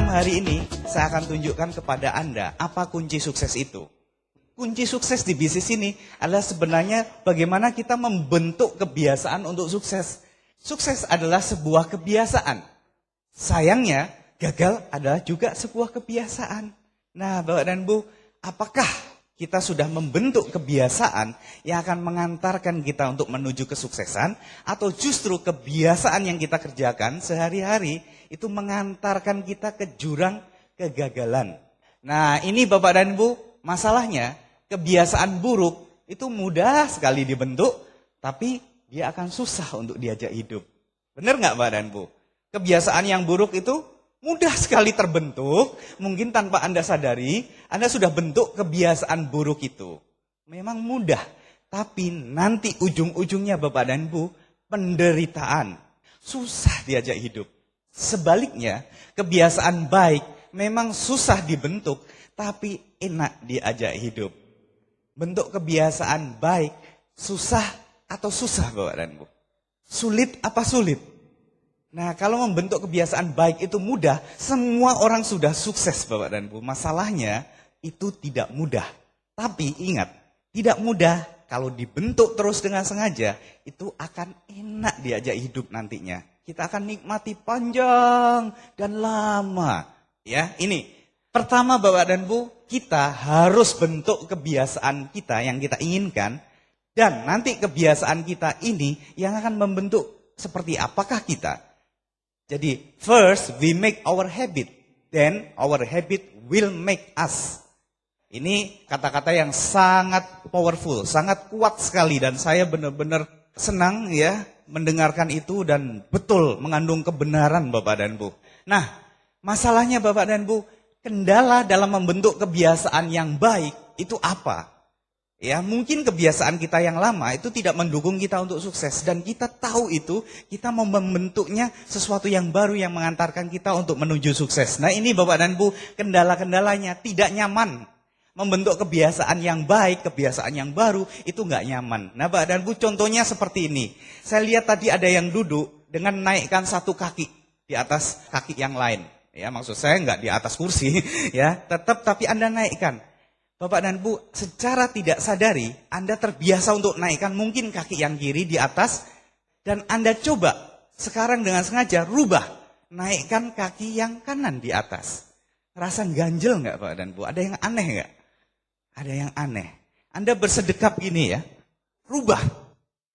malam hari ini saya akan tunjukkan kepada Anda apa kunci sukses itu. Kunci sukses di bisnis ini adalah sebenarnya bagaimana kita membentuk kebiasaan untuk sukses. Sukses adalah sebuah kebiasaan. Sayangnya, gagal adalah juga sebuah kebiasaan. Nah, Bapak dan Bu, apakah kita sudah membentuk kebiasaan yang akan mengantarkan kita untuk menuju kesuksesan, atau justru kebiasaan yang kita kerjakan sehari-hari itu mengantarkan kita ke jurang kegagalan? Nah, ini Bapak dan Bu, masalahnya kebiasaan buruk itu mudah sekali dibentuk, tapi dia akan susah untuk diajak hidup. Benar nggak Bapak dan Bu? Kebiasaan yang buruk itu mudah sekali terbentuk, mungkin tanpa Anda sadari, Anda sudah bentuk kebiasaan buruk itu. Memang mudah, tapi nanti ujung-ujungnya Bapak dan Bu, penderitaan, susah diajak hidup. Sebaliknya, kebiasaan baik memang susah dibentuk, tapi enak diajak hidup. Bentuk kebiasaan baik, susah atau susah Bapak dan Bu? Sulit apa sulit? Nah, kalau membentuk kebiasaan baik itu mudah, semua orang sudah sukses Bapak dan Bu. Masalahnya itu tidak mudah. Tapi ingat, tidak mudah kalau dibentuk terus dengan sengaja, itu akan enak diajak hidup nantinya. Kita akan nikmati panjang dan lama. Ya, ini pertama Bapak dan Bu, kita harus bentuk kebiasaan kita yang kita inginkan. Dan nanti kebiasaan kita ini yang akan membentuk seperti apakah kita. Jadi, first we make our habit, then our habit will make us. Ini kata-kata yang sangat powerful, sangat kuat sekali, dan saya benar-benar senang ya mendengarkan itu dan betul mengandung kebenaran Bapak dan Bu. Nah, masalahnya Bapak dan Bu, kendala dalam membentuk kebiasaan yang baik itu apa? Ya, mungkin kebiasaan kita yang lama itu tidak mendukung kita untuk sukses, dan kita tahu itu, kita mau membentuknya sesuatu yang baru yang mengantarkan kita untuk menuju sukses. Nah, ini Bapak dan Bu, kendala-kendalanya tidak nyaman. Membentuk kebiasaan yang baik, kebiasaan yang baru itu nggak nyaman. Nah, Bapak dan Bu, contohnya seperti ini. Saya lihat tadi ada yang duduk dengan naikkan satu kaki di atas kaki yang lain. Ya, maksud saya nggak di atas kursi, ya, tetap tapi Anda naikkan. Bapak dan Bu, secara tidak sadari, Anda terbiasa untuk naikkan mungkin kaki yang kiri di atas, dan Anda coba sekarang dengan sengaja rubah, naikkan kaki yang kanan di atas. Rasa ganjel nggak Bapak dan Bu? Ada yang aneh nggak? Ada yang aneh. Anda bersedekap gini ya, rubah,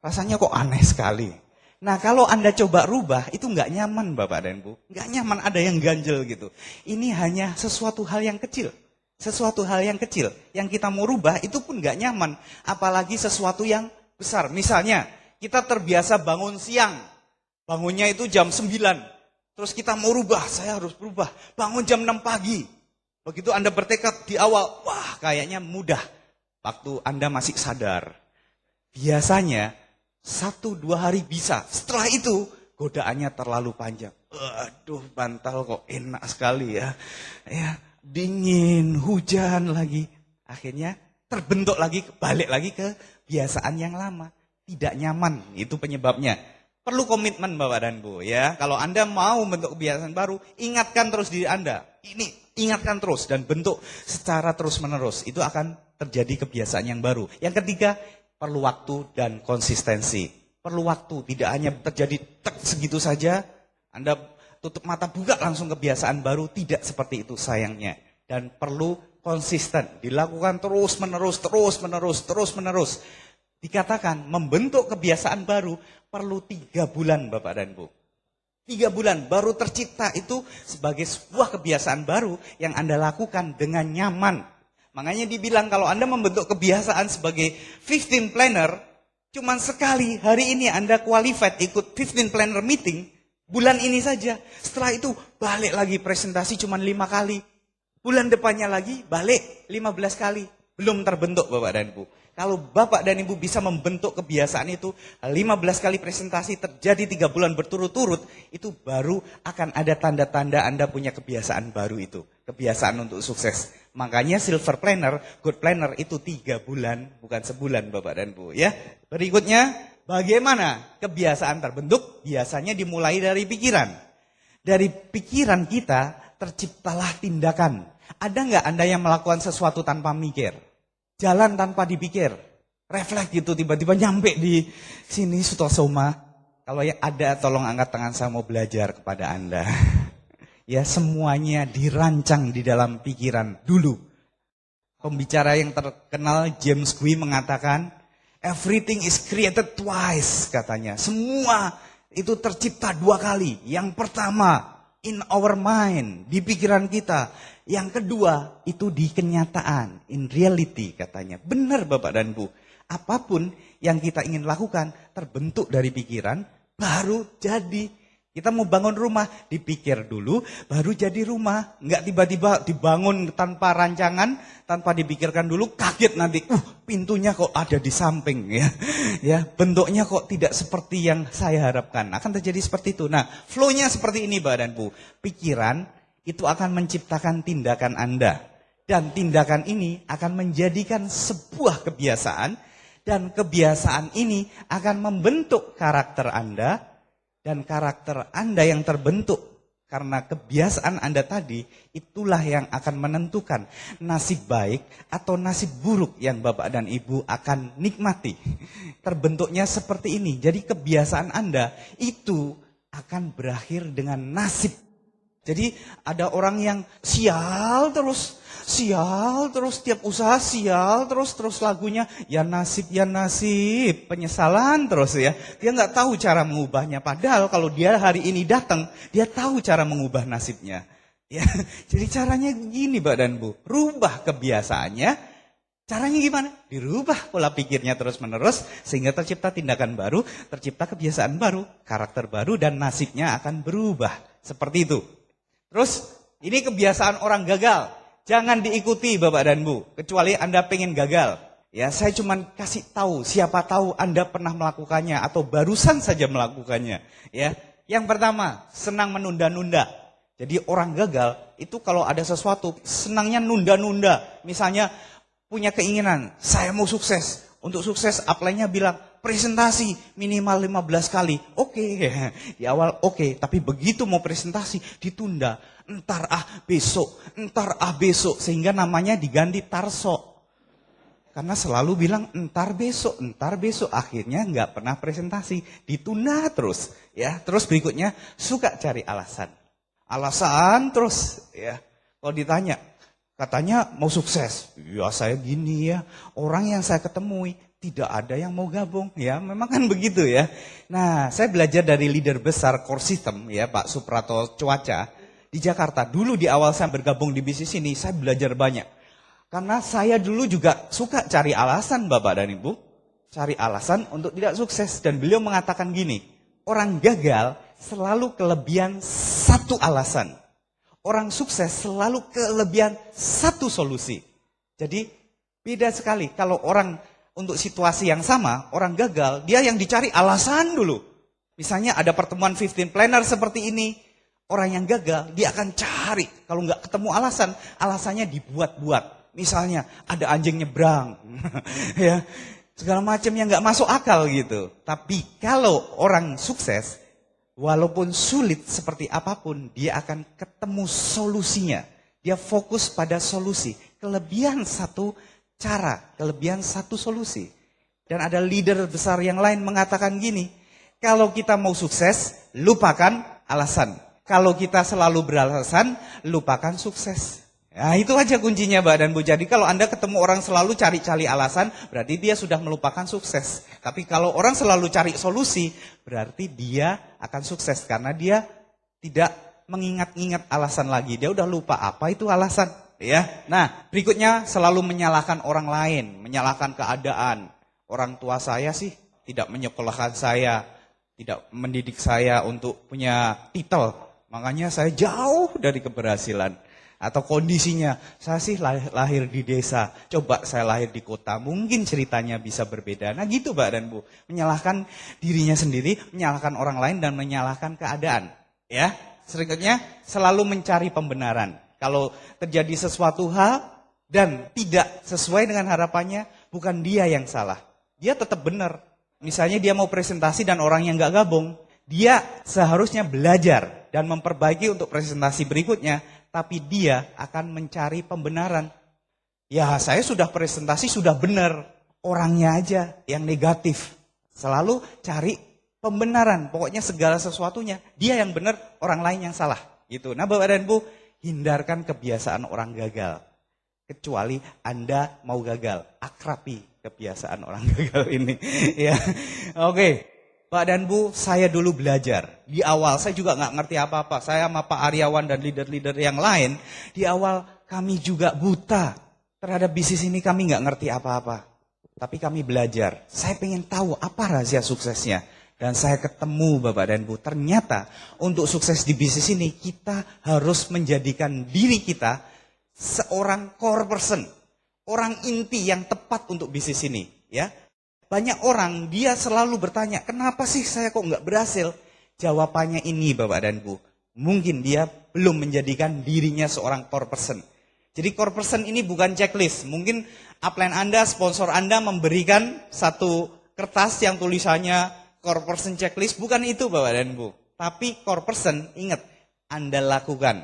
rasanya kok aneh sekali. Nah, kalau Anda coba rubah, itu nggak nyaman Bapak dan Bu. Nggak nyaman, ada yang ganjel gitu. Ini hanya sesuatu hal yang kecil. Sesuatu hal yang kecil, yang kita mau rubah itu pun gak nyaman. Apalagi sesuatu yang besar. Misalnya, kita terbiasa bangun siang. Bangunnya itu jam 9. Terus kita mau rubah, saya harus berubah. Bangun jam 6 pagi. Begitu Anda bertekad di awal, wah kayaknya mudah. Waktu Anda masih sadar. Biasanya, 1-2 hari bisa. Setelah itu, godaannya terlalu panjang. Aduh, bantal kok enak sekali ya. Ya. Dingin, hujan lagi. Akhirnya terbentuk lagi, balik lagi ke kebiasaan yang lama. Tidak nyaman, itu penyebabnya. Perlu komitmen Bapak dan Bu ya. Kalau Anda mau bentuk kebiasaan baru, ingatkan terus diri Anda. Ini ingatkan terus dan bentuk secara terus menerus. Itu akan terjadi kebiasaan yang baru. Yang ketiga, perlu waktu dan konsistensi. Perlu waktu, tidak hanya terjadi segitu saja. Anda tutup mata buka langsung kebiasaan baru, tidak seperti itu sayangnya. Dan perlu konsisten, dilakukan terus menerus. Dikatakan membentuk kebiasaan baru perlu 3 bulan Bapak dan Bu. 3 bulan baru tercipta itu sebagai sebuah kebiasaan baru yang Anda lakukan dengan nyaman. Makanya dibilang kalau Anda membentuk kebiasaan sebagai 15 planner, cuman sekali hari ini Anda qualified ikut 15 planner meeting, bulan ini saja. Setelah itu balik lagi presentasi cuma 5 kali. Bulan depannya lagi balik 15 kali. Belum terbentuk Bapak dan Ibu. Kalau Bapak dan Ibu bisa membentuk kebiasaan itu 15 kali presentasi terjadi 3 bulan berturut-turut, itu baru akan ada tanda-tanda Anda punya kebiasaan baru itu. Kebiasaan untuk sukses. Makanya silver planner, good planner itu 3 bulan, bukan sebulan Bapak dan Ibu ya. Berikutnya, bagaimana kebiasaan terbentuk? Biasanya dimulai dari pikiran. Dari pikiran kita terciptalah tindakan. Ada nggak Anda yang melakukan sesuatu tanpa mikir? Jalan tanpa dipikir. Refleks gitu, tiba-tiba nyampe di sini Sutosoma. Kalau yang ada, tolong angkat tangan, saya mau belajar kepada Anda. Ya, semuanya dirancang di dalam pikiran dulu. Pembicara yang terkenal James Gui mengatakan, everything is created twice, katanya. Semua itu tercipta 2 kali. Yang pertama, in our mind, di pikiran kita. Yang kedua, itu di kenyataan, in reality, katanya. Benar Bapak dan Bu, apapun yang kita ingin lakukan terbentuk dari pikiran, baru jadi. Kita mau bangun rumah, dipikir dulu, baru jadi rumah. Enggak tiba-tiba dibangun tanpa rancangan, tanpa dipikirkan dulu, kaget nanti. Pintunya kok ada di samping ya. Ya, bentuknya kok tidak seperti yang saya harapkan. Akan terjadi seperti itu. Nah, flow-nya seperti ini Bapak dan Bu. Pikiran itu akan menciptakan tindakan Anda. Dan tindakan ini akan menjadikan sebuah kebiasaan. Dan kebiasaan ini akan membentuk karakter Anda. Dan karakter Anda yang terbentuk karena kebiasaan Anda tadi, itulah yang akan menentukan nasib baik atau nasib buruk yang Bapak dan Ibu akan nikmati. Terbentuknya seperti ini. Jadi kebiasaan Anda itu akan berakhir dengan nasib. Jadi ada orang yang sial terus tiap usaha sial terus lagunya ya nasib, penyesalan terus ya. Dia nggak tahu cara mengubahnya. Padahal kalau dia hari ini datang, dia tahu cara mengubah nasibnya. Ya, jadi caranya gini Pak dan Bu, rubah kebiasaannya. Caranya gimana? Dirubah pola pikirnya terus-menerus sehingga tercipta tindakan baru, tercipta kebiasaan baru, karakter baru dan nasibnya akan berubah. Seperti itu. Terus ini kebiasaan orang gagal. Jangan diikuti Bapak dan Bu, kecuali Anda pengen gagal. Ya, saya cuma kasih tahu, siapa tahu Anda pernah melakukannya atau barusan saja melakukannya. Ya, yang pertama, senang menunda-nunda. Jadi orang gagal itu kalau ada sesuatu senangnya nunda-nunda. Misalnya punya keinginan, saya mau sukses. Untuk sukses apply-nya bilang presentasi minimal 15 kali. Oke, di awal oke, tapi begitu mau presentasi ditunda. Entar besok, sehingga namanya diganti Tarso. Karena selalu bilang entar besok. Akhirnya nggak pernah presentasi, ditunda terus. Ya, terus berikutnya suka cari alasan terus. Ya, kalau ditanya, katanya mau sukses. Ya saya gini ya, orang yang saya ketemui tidak ada yang mau gabung. Ya memang kan begitu ya. Nah saya belajar dari leader besar Core System ya Pak Suprato Cuaca di Jakarta. Dulu di awal saya bergabung di bisnis ini saya belajar banyak. Karena saya dulu juga suka cari alasan Bapak dan Ibu. Cari alasan untuk tidak sukses. Dan beliau mengatakan gini, orang gagal selalu kelebihan satu alasan. Orang sukses selalu kelebihan satu solusi. Jadi beda sekali. Kalau orang untuk situasi yang sama, orang gagal, dia yang dicari alasan dulu. Misalnya ada pertemuan 15 planner seperti ini. Orang yang gagal, dia akan cari. Kalau nggak ketemu alasan, alasannya dibuat-buat. Misalnya ada anjing nyebrang. Ya, segala macam yang nggak masuk akal gitu. Tapi kalau orang sukses, walaupun sulit seperti apapun, dia akan ketemu solusinya. Dia fokus pada solusi. Kelebihan satu cara, kelebihan satu solusi. Dan ada leader besar yang lain mengatakan gini, kalau kita mau sukses, lupakan alasan. Kalau kita selalu beralasan, lupakan sukses. Nah itu aja kuncinya Mbak dan Bu. Jadi kalau Anda ketemu orang selalu cari-cari alasan, berarti dia sudah melupakan sukses. Tapi kalau orang selalu cari solusi, berarti dia akan sukses. Karena dia tidak mengingat-ingat alasan lagi. Dia udah lupa apa itu alasan. Ya. Nah berikutnya selalu menyalahkan orang lain, menyalahkan keadaan. Orang tua saya sih tidak menyekolahkan saya, tidak mendidik saya untuk punya titel. Makanya saya jauh dari keberhasilan. Atau kondisinya, saya sih lahir di desa, coba saya lahir di kota, mungkin ceritanya bisa berbeda. Nah gitu Mbak dan Bu, menyalahkan dirinya sendiri, menyalahkan orang lain dan menyalahkan keadaan. Ya, selanjutnya selalu mencari pembenaran. Kalau terjadi sesuatu hal dan tidak sesuai dengan harapannya, bukan dia yang salah. Dia tetap benar. Misalnya dia mau presentasi dan orang yang gak gabung, dia seharusnya belajar dan memperbaiki untuk presentasi berikutnya. tapi dia akan mencari pembenaran. Ya, saya sudah presentasi, sudah benar. Orangnya aja yang negatif. Selalu cari pembenaran. Pokoknya segala sesuatunya, dia yang benar, orang lain yang salah. Gitu. Nah, Bapak dan Ibu, hindarkan kebiasaan orang gagal. Kecuali Anda mau gagal, akrabi kebiasaan orang gagal ini. Ya, oke. Pak dan Bu, saya dulu belajar. Di awal saya juga nggak ngerti apa-apa. Saya sama Pak Aryawan dan leader-leader yang lain, di awal kami juga buta. Terhadap bisnis ini kami nggak ngerti apa-apa. Tapi kami belajar. Saya pengen tahu apa rahasia suksesnya. Dan saya ketemu Bapak dan Bu, ternyata untuk sukses di bisnis ini kita harus menjadikan diri kita seorang core person. Orang inti yang tepat untuk bisnis ini. Ya. Banyak orang dia selalu bertanya, kenapa sih saya kok nggak berhasil? Jawabannya ini Bapak dan Bu, mungkin dia belum menjadikan dirinya seorang core person. Jadi core person ini bukan checklist. Mungkin upline Anda, sponsor Anda memberikan satu kertas yang tulisannya core person checklist. Bukan itu Bapak dan Bu. Tapi core person, ingat, Anda lakukan.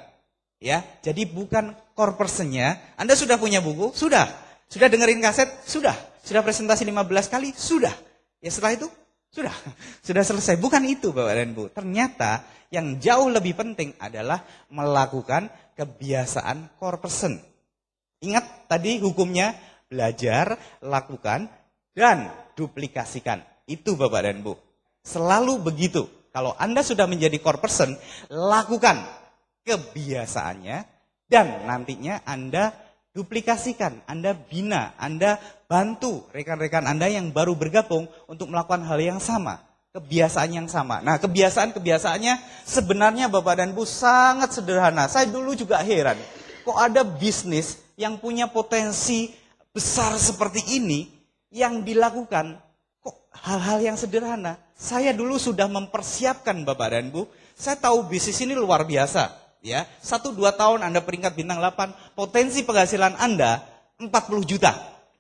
Ya, jadi bukan core personnya. Anda sudah punya buku? Sudah. Sudah dengerin kaset? Sudah. Sudah presentasi 15 kali? Sudah. Ya setelah itu? Sudah. Sudah selesai. Bukan itu Bapak dan Bu. Ternyata yang jauh lebih penting adalah melakukan kebiasaan core person. Ingat tadi hukumnya, belajar, lakukan, dan duplikasikan. Itu Bapak dan Bu. Selalu begitu. Kalau Anda sudah menjadi core person, lakukan kebiasaannya, dan nantinya Anda duplikasikan, Anda bina, Anda bantu rekan-rekan Anda yang baru bergabung untuk melakukan hal yang sama. Kebiasaan yang sama. Nah, kebiasaan-kebiasaannya sebenarnya Bapak dan Bu sangat sederhana. Saya dulu juga heran, kok ada bisnis yang punya potensi besar seperti ini yang dilakukan kok hal-hal yang sederhana. Saya dulu sudah mempersiapkan Bapak dan Bu. Saya tahu bisnis ini luar biasa. Ya, 1-2 tahun Anda peringkat bintang 8, potensi penghasilan Anda 40 juta.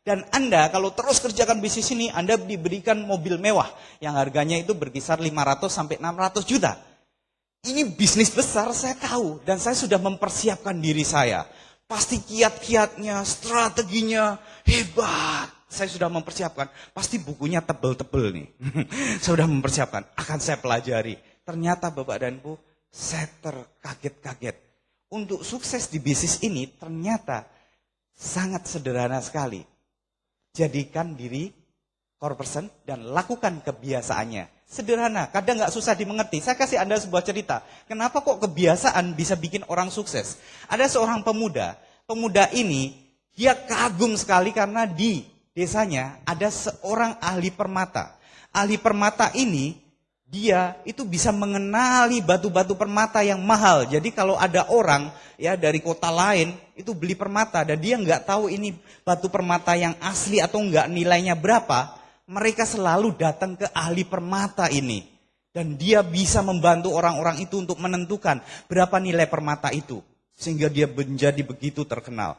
Dan Anda kalau terus kerjakan bisnis ini, Anda diberikan mobil mewah yang harganya itu berkisar 500 sampai 600 juta. Ini bisnis besar, saya tahu. Dan saya sudah mempersiapkan diri saya. Pasti kiat-kiatnya, strateginya hebat. Saya sudah mempersiapkan. Pasti bukunya tebel-tebel nih. Saya sudah mempersiapkan. Akan saya pelajari. Ternyata Bapak dan Bu, saya terkaget-kaget. Untuk sukses di bisnis ini ternyata sangat sederhana sekali. Jadikan diri core person dan lakukan kebiasaannya. Sederhana, kadang nggak susah dimengerti. Saya kasih Anda sebuah cerita. Kenapa kok kebiasaan bisa bikin orang sukses? Ada seorang pemuda. Pemuda ini dia kagum sekali karena di desanya ada seorang ahli permata. Ahli permata ini dia itu bisa mengenali batu-batu permata yang mahal. Jadi kalau ada orang ya dari kota lain itu beli permata dan dia nggak tahu ini batu permata yang asli atau enggak, nilainya berapa, mereka selalu datang ke ahli permata ini. Dan dia bisa membantu orang-orang itu untuk menentukan berapa nilai permata itu. Sehingga dia menjadi begitu terkenal.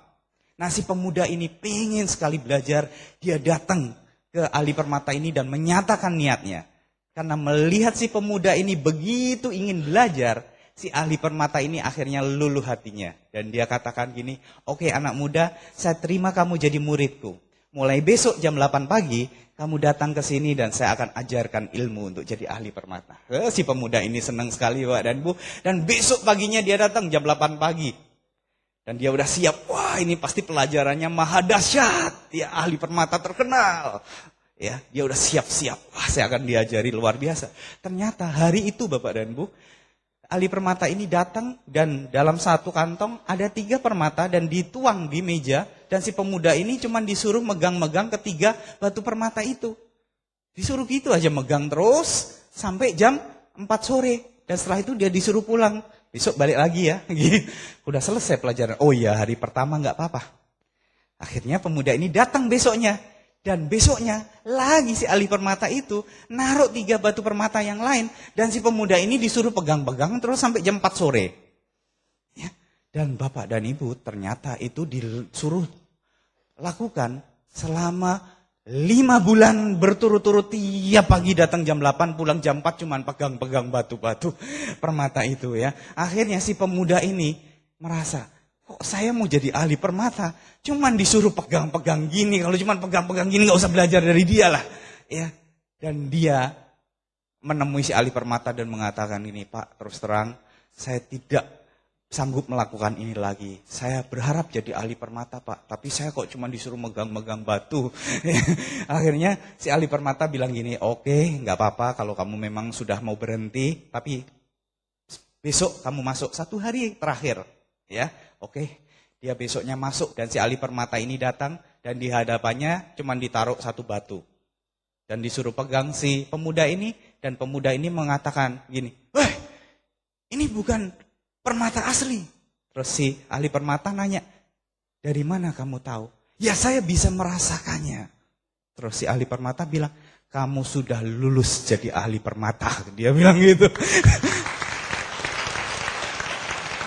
Nah, si pemuda ini pengen sekali belajar, dia datang ke ahli permata ini dan menyatakan niatnya. Karena melihat si pemuda ini begitu ingin belajar, si ahli permata ini akhirnya luluh hatinya. Dan dia katakan gini, oke anak muda, saya terima kamu jadi muridku. Mulai besok jam 8 pagi, kamu datang ke sini dan saya akan ajarkan ilmu untuk jadi ahli permata. Si pemuda ini senang sekali Pak dan Bu. Dan besok paginya dia datang jam 8 pagi. Dan dia udah siap, wah ini pasti pelajarannya maha dahsyat. Dia ahli permata terkenal. Ya, dia udah siap-siap. Wah, saya akan diajari luar biasa. Ternyata hari itu Bapak dan Bu, ahli permata ini datang dan dalam satu kantong ada 3 permata dan dituang di meja. Dan si pemuda ini cuma disuruh megang-megang ketiga batu permata itu. Disuruh gitu aja megang terus sampai jam 4 sore. Dan setelah itu dia disuruh pulang. Besok balik lagi ya. Udah selesai pelajaran. Oh iya, hari pertama nggak apa-apa. Akhirnya pemuda ini datang besoknya. Dan besoknya lagi si ahli permata itu naruh 3 batu permata yang lain. Dan si pemuda ini disuruh pegang-pegang terus sampai jam 4 sore. Ya. Dan Bapak dan Ibu ternyata itu disuruh lakukan selama 5 bulan berturut-turut. Tiap pagi datang jam 8 pulang jam 4 cuman pegang-pegang batu-batu permata itu ya. Akhirnya si pemuda ini merasa, kok saya mau jadi ahli permata, cuman disuruh pegang-pegang gini, kalau cuman pegang-pegang gini nggak usah belajar dari dia lah. Ya. Dan dia menemui si ahli permata dan mengatakan ini, Pak, terus terang, saya tidak sanggup melakukan ini lagi. Saya berharap jadi ahli permata, Pak. Tapi saya kok cuma disuruh megang-megang batu. Akhirnya si ahli permata bilang gini, oke, nggak apa-apa kalau kamu memang sudah mau berhenti. Tapi besok kamu masuk 1 hari terakhir. Ya, oke. Dia besoknya masuk dan si ahli permata ini datang. Dan di hadapannya cuma ditaruh 1 batu. Dan disuruh pegang si pemuda ini. Dan pemuda ini mengatakan gini, weh, ini bukan permata asli. Terus si ahli permata nanya, dari mana kamu tahu? Ya saya bisa merasakannya. Terus si ahli permata bilang, kamu sudah lulus jadi ahli permata. Dia bilang gitu.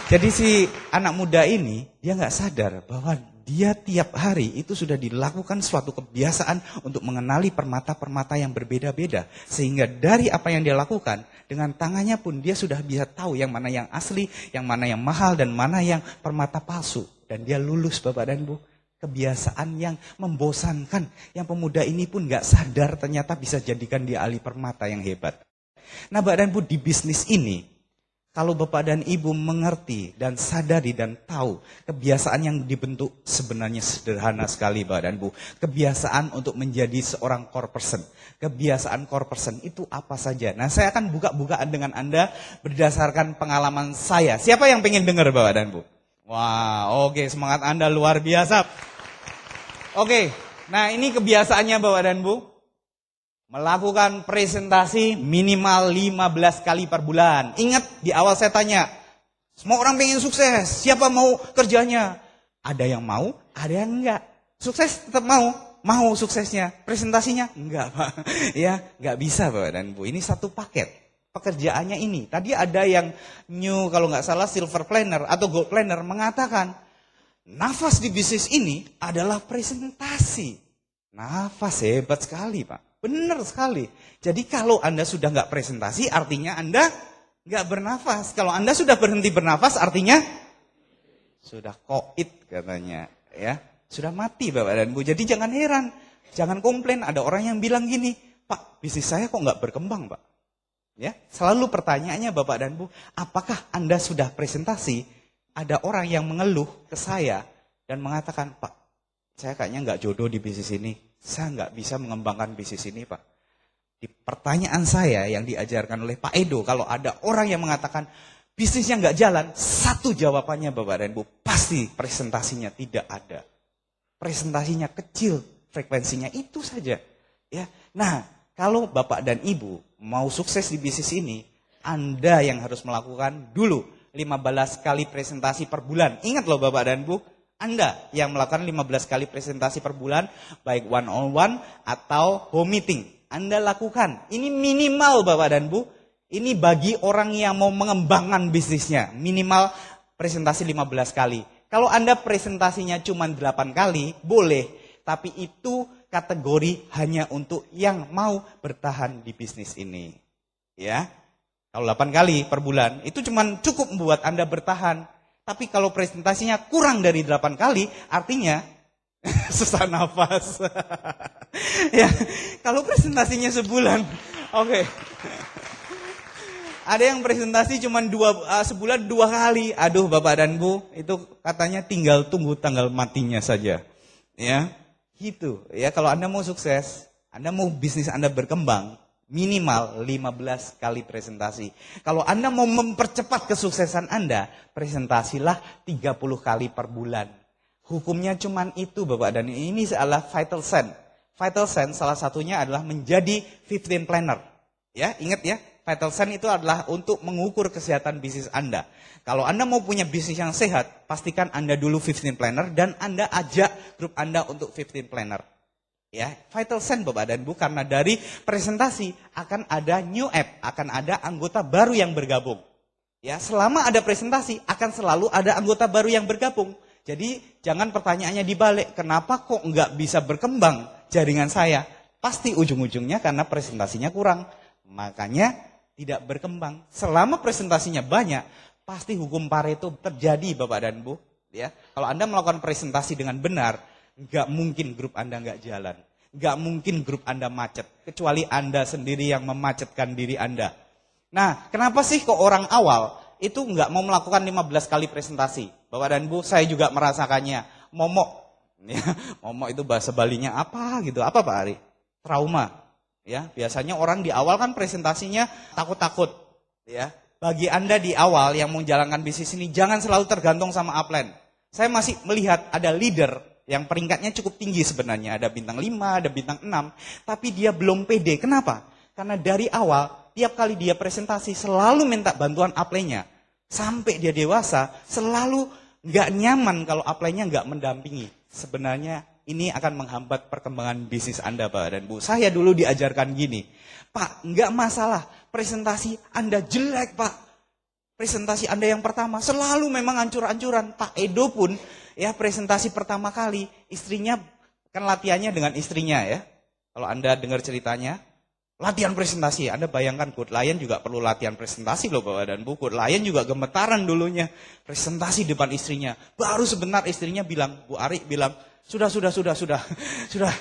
Jadi si anak muda ini, dia gak sadar bahwa dia tiap hari itu sudah dilakukan suatu kebiasaan untuk mengenali permata-permata yang berbeda-beda. Sehingga dari apa yang dia lakukan, dengan tangannya pun dia sudah bisa tahu yang mana yang asli, yang mana yang mahal, dan mana yang permata palsu. Dan dia lulus, Bapak dan Bu. Kebiasaan yang membosankan, yang pemuda ini pun gak sadar ternyata bisa jadikan dia ahli permata yang hebat. Nah Bapak dan Bu, di bisnis ini, kalau Bapak dan Ibu mengerti dan sadari dan tahu kebiasaan yang dibentuk sebenarnya sederhana sekali Bapak dan Bu. Kebiasaan untuk menjadi seorang core person. Kebiasaan core person itu apa saja? Nah saya akan buka-bukaan dengan Anda berdasarkan pengalaman saya. Siapa yang pengen dengar Bapak dan Bu? Wah oke, semangat Anda luar biasa. Oke, nah ini kebiasaannya Bapak dan Bu. Melakukan presentasi minimal 15 kali per bulan. Ingat di awal saya tanya, semua orang pengen sukses, siapa mau kerjanya? Ada yang mau, ada yang enggak. Sukses tetap mau suksesnya. Presentasinya enggak Pak. Ya, enggak bisa Bapak dan Bu. Ini satu paket. Pekerjaannya ini. Tadi ada yang new, kalau enggak salah silver planner atau gold planner mengatakan, nafas di bisnis ini adalah presentasi. Nafas hebat sekali Pak. Benar sekali. Jadi kalau Anda sudah nggak presentasi, artinya Anda nggak bernafas. Kalau Anda sudah berhenti bernafas, artinya sudah koit katanya. Ya, sudah mati Bapak dan Bu. Jadi jangan heran, jangan komplain. Ada orang yang bilang gini, Pak, bisnis saya kok nggak berkembang Pak? Ya, selalu pertanyaannya Bapak dan Bu, apakah Anda sudah presentasi? Ada orang yang mengeluh ke saya dan mengatakan, Pak, saya kayaknya nggak jodoh di bisnis ini. Saya nggak bisa mengembangkan bisnis ini Pak. Di pertanyaan saya yang diajarkan oleh Pak Edo, kalau ada orang yang mengatakan bisnisnya nggak jalan, satu jawabannya Bapak dan Bu, pasti presentasinya tidak ada. Presentasinya kecil, frekuensinya itu saja. Ya, nah kalau Bapak dan Ibu mau sukses di bisnis ini, Anda yang harus melakukan dulu 15 kali presentasi per bulan. Ingat loh Bapak dan Bu, Anda yang melakukan 15 kali presentasi per bulan, baik one on one atau home meeting. Anda lakukan, ini minimal Bapak dan Bu, ini bagi orang yang mau mengembangkan bisnisnya, minimal presentasi 15 kali. Kalau Anda presentasinya cuma 8 kali, boleh, tapi itu kategori hanya untuk yang mau bertahan di bisnis ini. Ya, kalau 8 kali per bulan, itu cuma cukup membuat Anda bertahan. Tapi kalau presentasinya kurang dari 8 kali, artinya susah nafas. Ya, kalau presentasinya sebulan, oke. Ada yang presentasi cuma sebulan 2 kali. Aduh Bapak dan Bu, itu katanya tinggal tunggu tanggal matinya saja. Ya, gitu. Ya, kalau Anda mau sukses, Anda mau bisnis Anda berkembang, minimal 15 kali presentasi. Kalau Anda mau mempercepat kesuksesan Anda, presentasilah 30 kali per bulan. Hukumnya cuman itu Bapak dan ini adalah vital sign. Vital sign salah satunya adalah menjadi 15 planner. Ya, ingat ya, vital sign itu adalah untuk mengukur kesehatan bisnis Anda. Kalau Anda mau punya bisnis yang sehat, pastikan Anda dulu 15 planner dan Anda ajak grup Anda untuk 15 planner. Ya, vital sign Bapak dan Bu, karena dari presentasi akan ada new app, akan ada anggota baru yang bergabung. Ya, selama ada presentasi akan selalu ada anggota baru yang bergabung. Jadi jangan pertanyaannya dibalik, kenapa kok nggak bisa berkembang jaringan saya? Pasti ujung-ujungnya karena presentasinya kurang. Makanya tidak berkembang. Selama presentasinya banyak, pasti hukum Pareto terjadi Bapak dan Bu. Ya, kalau Anda melakukan presentasi dengan benar, nggak mungkin grup Anda nggak jalan. Nggak mungkin grup Anda macet. Kecuali Anda sendiri yang memacetkan diri Anda. Nah, kenapa sih kok orang awal itu nggak mau melakukan 15 kali presentasi? Bapak dan Bu, saya juga merasakannya. Momok. Ya, momok itu bahasa Balinya apa gitu? Apa Pak Ari? Trauma. Ya, biasanya orang di awal kan presentasinya takut-takut. Ya, bagi Anda di awal yang mau menjalankan bisnis ini, jangan selalu tergantung sama upline. Saya masih melihat ada leader yang peringkatnya cukup tinggi sebenarnya. Ada bintang 5, ada bintang 6. Tapi dia belum pede. Kenapa? Karena dari awal, tiap kali dia presentasi selalu minta bantuan upline-nya. Sampai dia dewasa, selalu nggak nyaman kalau upline-nya nggak mendampingi. Sebenarnya ini akan menghambat perkembangan bisnis Anda Pak dan Bu. Saya dulu diajarkan gini, Pak, nggak masalah presentasi Anda jelek Pak. Presentasi Anda yang pertama selalu memang hancur-hancuran. Pak Edo pun ya presentasi pertama kali istrinya kan latihannya dengan istrinya ya. Kalau Anda dengar ceritanya, latihan presentasi. Anda bayangkan Good Lion juga perlu latihan presentasi loh Bapak dan Bu. Good Lion juga gemetaran dulunya presentasi depan istrinya. Baru sebentar istrinya bilang, Bu Ari bilang, sudah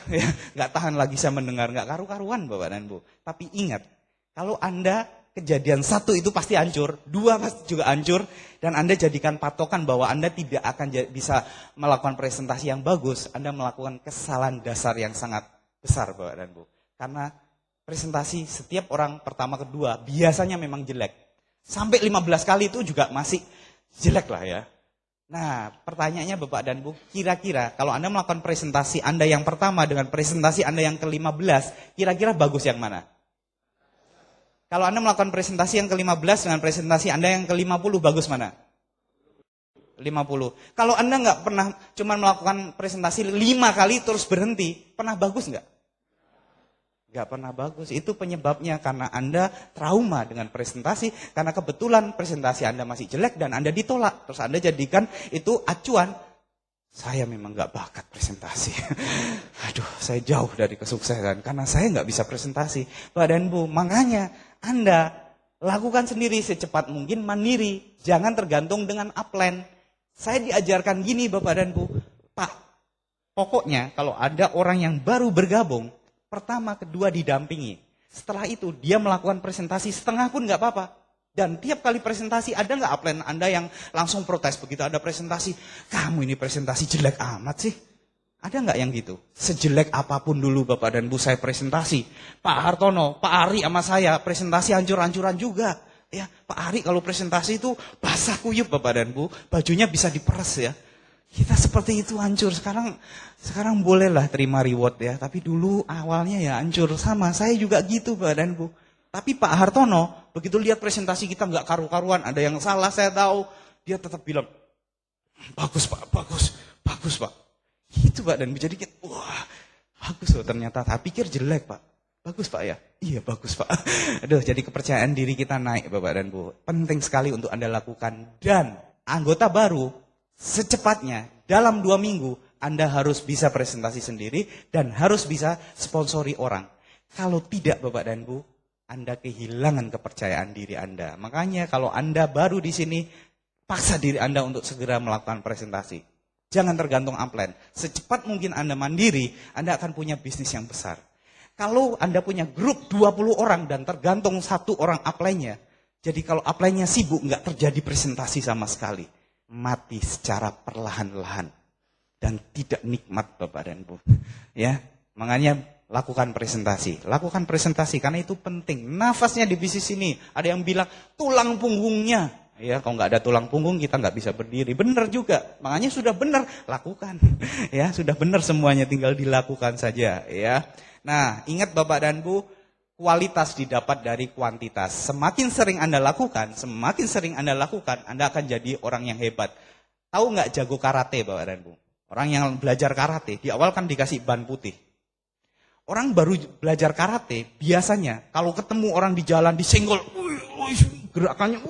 ya, nggak tahan lagi saya mendengar, nggak karu-karuan Bapak dan Bu. Tapi ingat, kalau Anda kejadian 1 itu pasti hancur, 2 pasti juga hancur, dan Anda jadikan patokan bahwa Anda tidak akan bisa melakukan presentasi yang bagus, Anda melakukan kesalahan dasar yang sangat besar Bapak dan Bu. Karena presentasi setiap orang pertama kedua biasanya memang jelek. Sampai 15 kali itu juga masih jelek lah ya. Nah, pertanyaannya Bapak dan Bu, kira-kira kalau Anda melakukan presentasi Anda yang pertama dengan presentasi Anda yang ke-15, kira-kira bagus yang mana? Kalau Anda melakukan presentasi yang ke-15 dengan presentasi Anda yang ke-50, bagus mana? 50. Kalau Anda nggak pernah cuma melakukan presentasi 5 kali terus berhenti, pernah bagus nggak? Nggak pernah bagus. Itu penyebabnya karena Anda trauma dengan presentasi, karena kebetulan presentasi Anda masih jelek dan Anda ditolak. Terus Anda jadikan itu acuan, saya memang nggak bakat presentasi. Aduh, saya jauh dari kesuksesan karena saya nggak bisa presentasi. Pak dan Bu, makanya Anda lakukan sendiri secepat mungkin mandiri. Jangan tergantung dengan upline. Saya diajarkan gini Bapak dan Bu, Pak, pokoknya kalau ada orang yang baru bergabung, pertama, kedua didampingi. Setelah itu dia melakukan presentasi setengah pun nggak apa-apa. Dan tiap kali presentasi ada nggak upline Anda yang langsung protes begitu ada presentasi, kamu ini presentasi jelek amat sih. Ada nggak yang gitu? Sejelek apapun dulu Bapak dan Bu saya presentasi, Pak Hartono, Pak Ari sama saya presentasi hancur-hancuran juga. Ya, Pak Ari kalau presentasi itu basah kuyup Bapak dan Bu, bajunya bisa diperes ya. Kita seperti itu hancur. Sekarang bolehlah terima reward ya. Tapi dulu awalnya ya hancur. Sama, saya juga gitu Pak dan Bu. Tapi Pak Hartono, begitu lihat presentasi kita nggak karu-karuan, ada yang salah saya tahu. Dia tetap bilang, bagus Pak, bagus Pak. Gitu Pak dan Bu. Jadi kita, wah bagus loh ternyata. Saya pikir jelek Pak. Bagus Pak ya? Iya bagus Pak. Aduh, jadi kepercayaan diri kita naik Bapak dan Bu. Penting sekali untuk Anda lakukan. Dan anggota baru, secepatnya, dalam 2 minggu, Anda harus bisa presentasi sendiri dan harus bisa sponsori orang. Kalau tidak Bapak dan Bu, Anda kehilangan kepercayaan diri Anda. Makanya kalau Anda baru di sini, paksa diri Anda untuk segera melakukan presentasi. Jangan tergantung upline. Secepat mungkin Anda mandiri, Anda akan punya bisnis yang besar. Kalau Anda punya grup 20 orang dan tergantung 1 orang upline-nya, jadi kalau upline-nya sibuk, nggak terjadi presentasi sama sekali. Mati secara perlahan-lahan dan tidak nikmat Bapak dan Bu. Ya, makanya lakukan presentasi karena itu penting. Nafasnya di bisnis ini ada yang bilang tulang punggungnya. Ya, kalau nggak ada tulang punggung kita nggak bisa berdiri. Benar juga. Makanya sudah benar lakukan. Ya, sudah benar semuanya tinggal dilakukan saja ya. Nah, ingat Bapak dan Bu, kualitas didapat dari kuantitas. Semakin sering Anda lakukan, Anda akan jadi orang yang hebat. Tahu nggak jago karate Bapak dan Bu? Orang yang belajar karate, di awal kan dikasih ban putih. Orang baru belajar karate, biasanya kalau ketemu orang di jalan disenggol, gerakannya,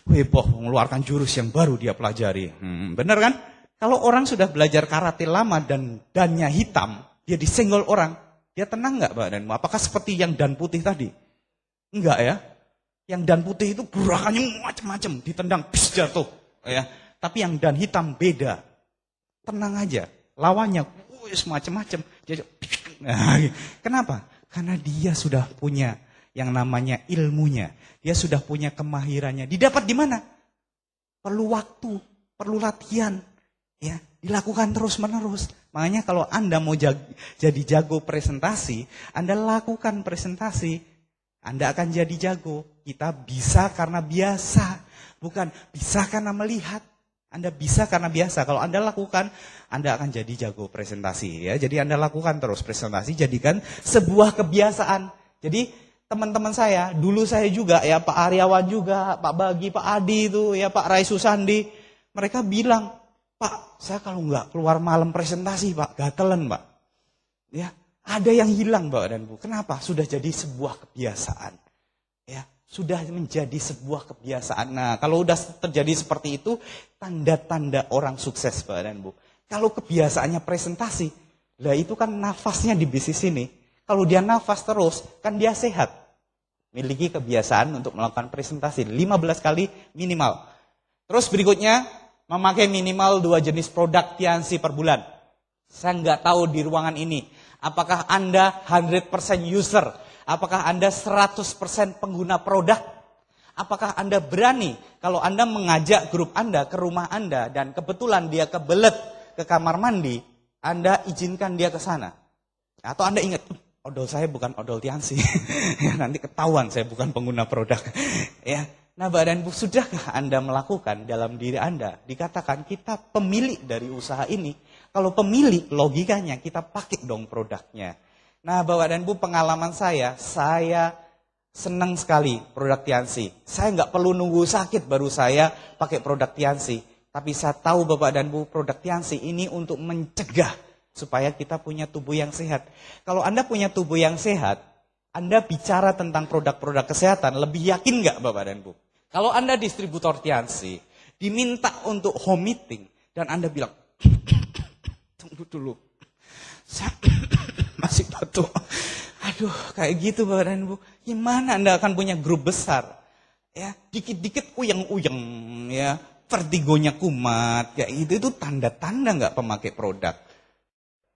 heboh, mengeluarkan jurus yang baru dia pelajari. Bener kan? Kalau orang sudah belajar karate lama dan dannya hitam, dia disenggol orang, dia tenang nggak Pak dan Bu? Apakah seperti yang dan putih tadi? Enggak ya. Yang dan putih itu gerakannya macam-macam, ditendang, bis jatuh. Ya. Tapi yang dan hitam beda. Tenang aja, lawannya macam-macam. Nah, kenapa? Karena dia sudah punya yang namanya ilmunya. Dia sudah punya kemahirannya. Didapat di mana? Perlu waktu, perlu latihan. Ya, dilakukan terus-menerus. Makanya kalau Anda mau jadi jago presentasi, Anda lakukan presentasi. Anda akan jadi jago. Kita bisa karena biasa, bukan bisa karena melihat. Anda bisa karena biasa. Kalau Anda lakukan, Anda akan jadi jago presentasi. Ya, jadi Anda lakukan terus presentasi, jadikan sebuah kebiasaan. Jadi teman-teman saya, dulu saya juga ya, Pak Aryawan juga, Pak Bagi, Pak Adi itu, ya Pak Rai Susandi, mereka bilang, Pak, saya kalau nggak keluar malam presentasi, Pak, gatelan, Pak. Ya, ada yang hilang, Bapak dan Bu. Kenapa? Sudah jadi sebuah kebiasaan. Ya, sudah menjadi sebuah kebiasaan. Nah, kalau udah terjadi seperti itu, tanda-tanda orang sukses, Bapak dan Bu. Kalau kebiasaannya presentasi, lah itu kan nafasnya di bisnis ini. Kalau dia nafas terus, kan dia sehat. Miliki kebiasaan untuk melakukan presentasi 15 kali minimal. Terus berikutnya, memakai minimal 2 jenis produk Tiansi per bulan. Saya nggak tahu di ruangan ini, apakah Anda 100% user? Apakah Anda 100% pengguna produk? Apakah Anda berani kalau Anda mengajak grup Anda ke rumah Anda dan kebetulan dia kebelet ke kamar mandi, Anda izinkan dia ke sana? Atau Anda ingat, odol saya bukan odol Tiansi. Ya, nanti ketahuan saya bukan pengguna produk. Ya. Nah, Bapak dan Bu, sudahkah Anda melakukan dalam diri Anda? Dikatakan kita pemilik dari usaha ini. Kalau pemilik, logikanya kita pakai dong produknya. Nah, Bapak dan Bu, pengalaman saya senang sekali produk Tiansi. Saya nggak perlu nunggu sakit baru saya pakai produk Tiansi. Tapi saya tahu Bapak dan Bu, produk Tiansi ini untuk mencegah supaya kita punya tubuh yang sehat. Kalau Anda punya tubuh yang sehat, Anda bicara tentang produk-produk kesehatan, lebih yakin nggak Bapak dan Bu? Kalau Anda distributor Tiansi, diminta untuk home meeting, dan Anda bilang, tunggu dulu, saya masih batuk. Aduh, kayak gitu Bapak dan Bu. Gimana Anda akan punya grup besar? Ya, dikit-dikit uyeng-uyeng, ya, vertigonya kumat, kayak gitu, itu tanda-tanda nggak pemakai produk.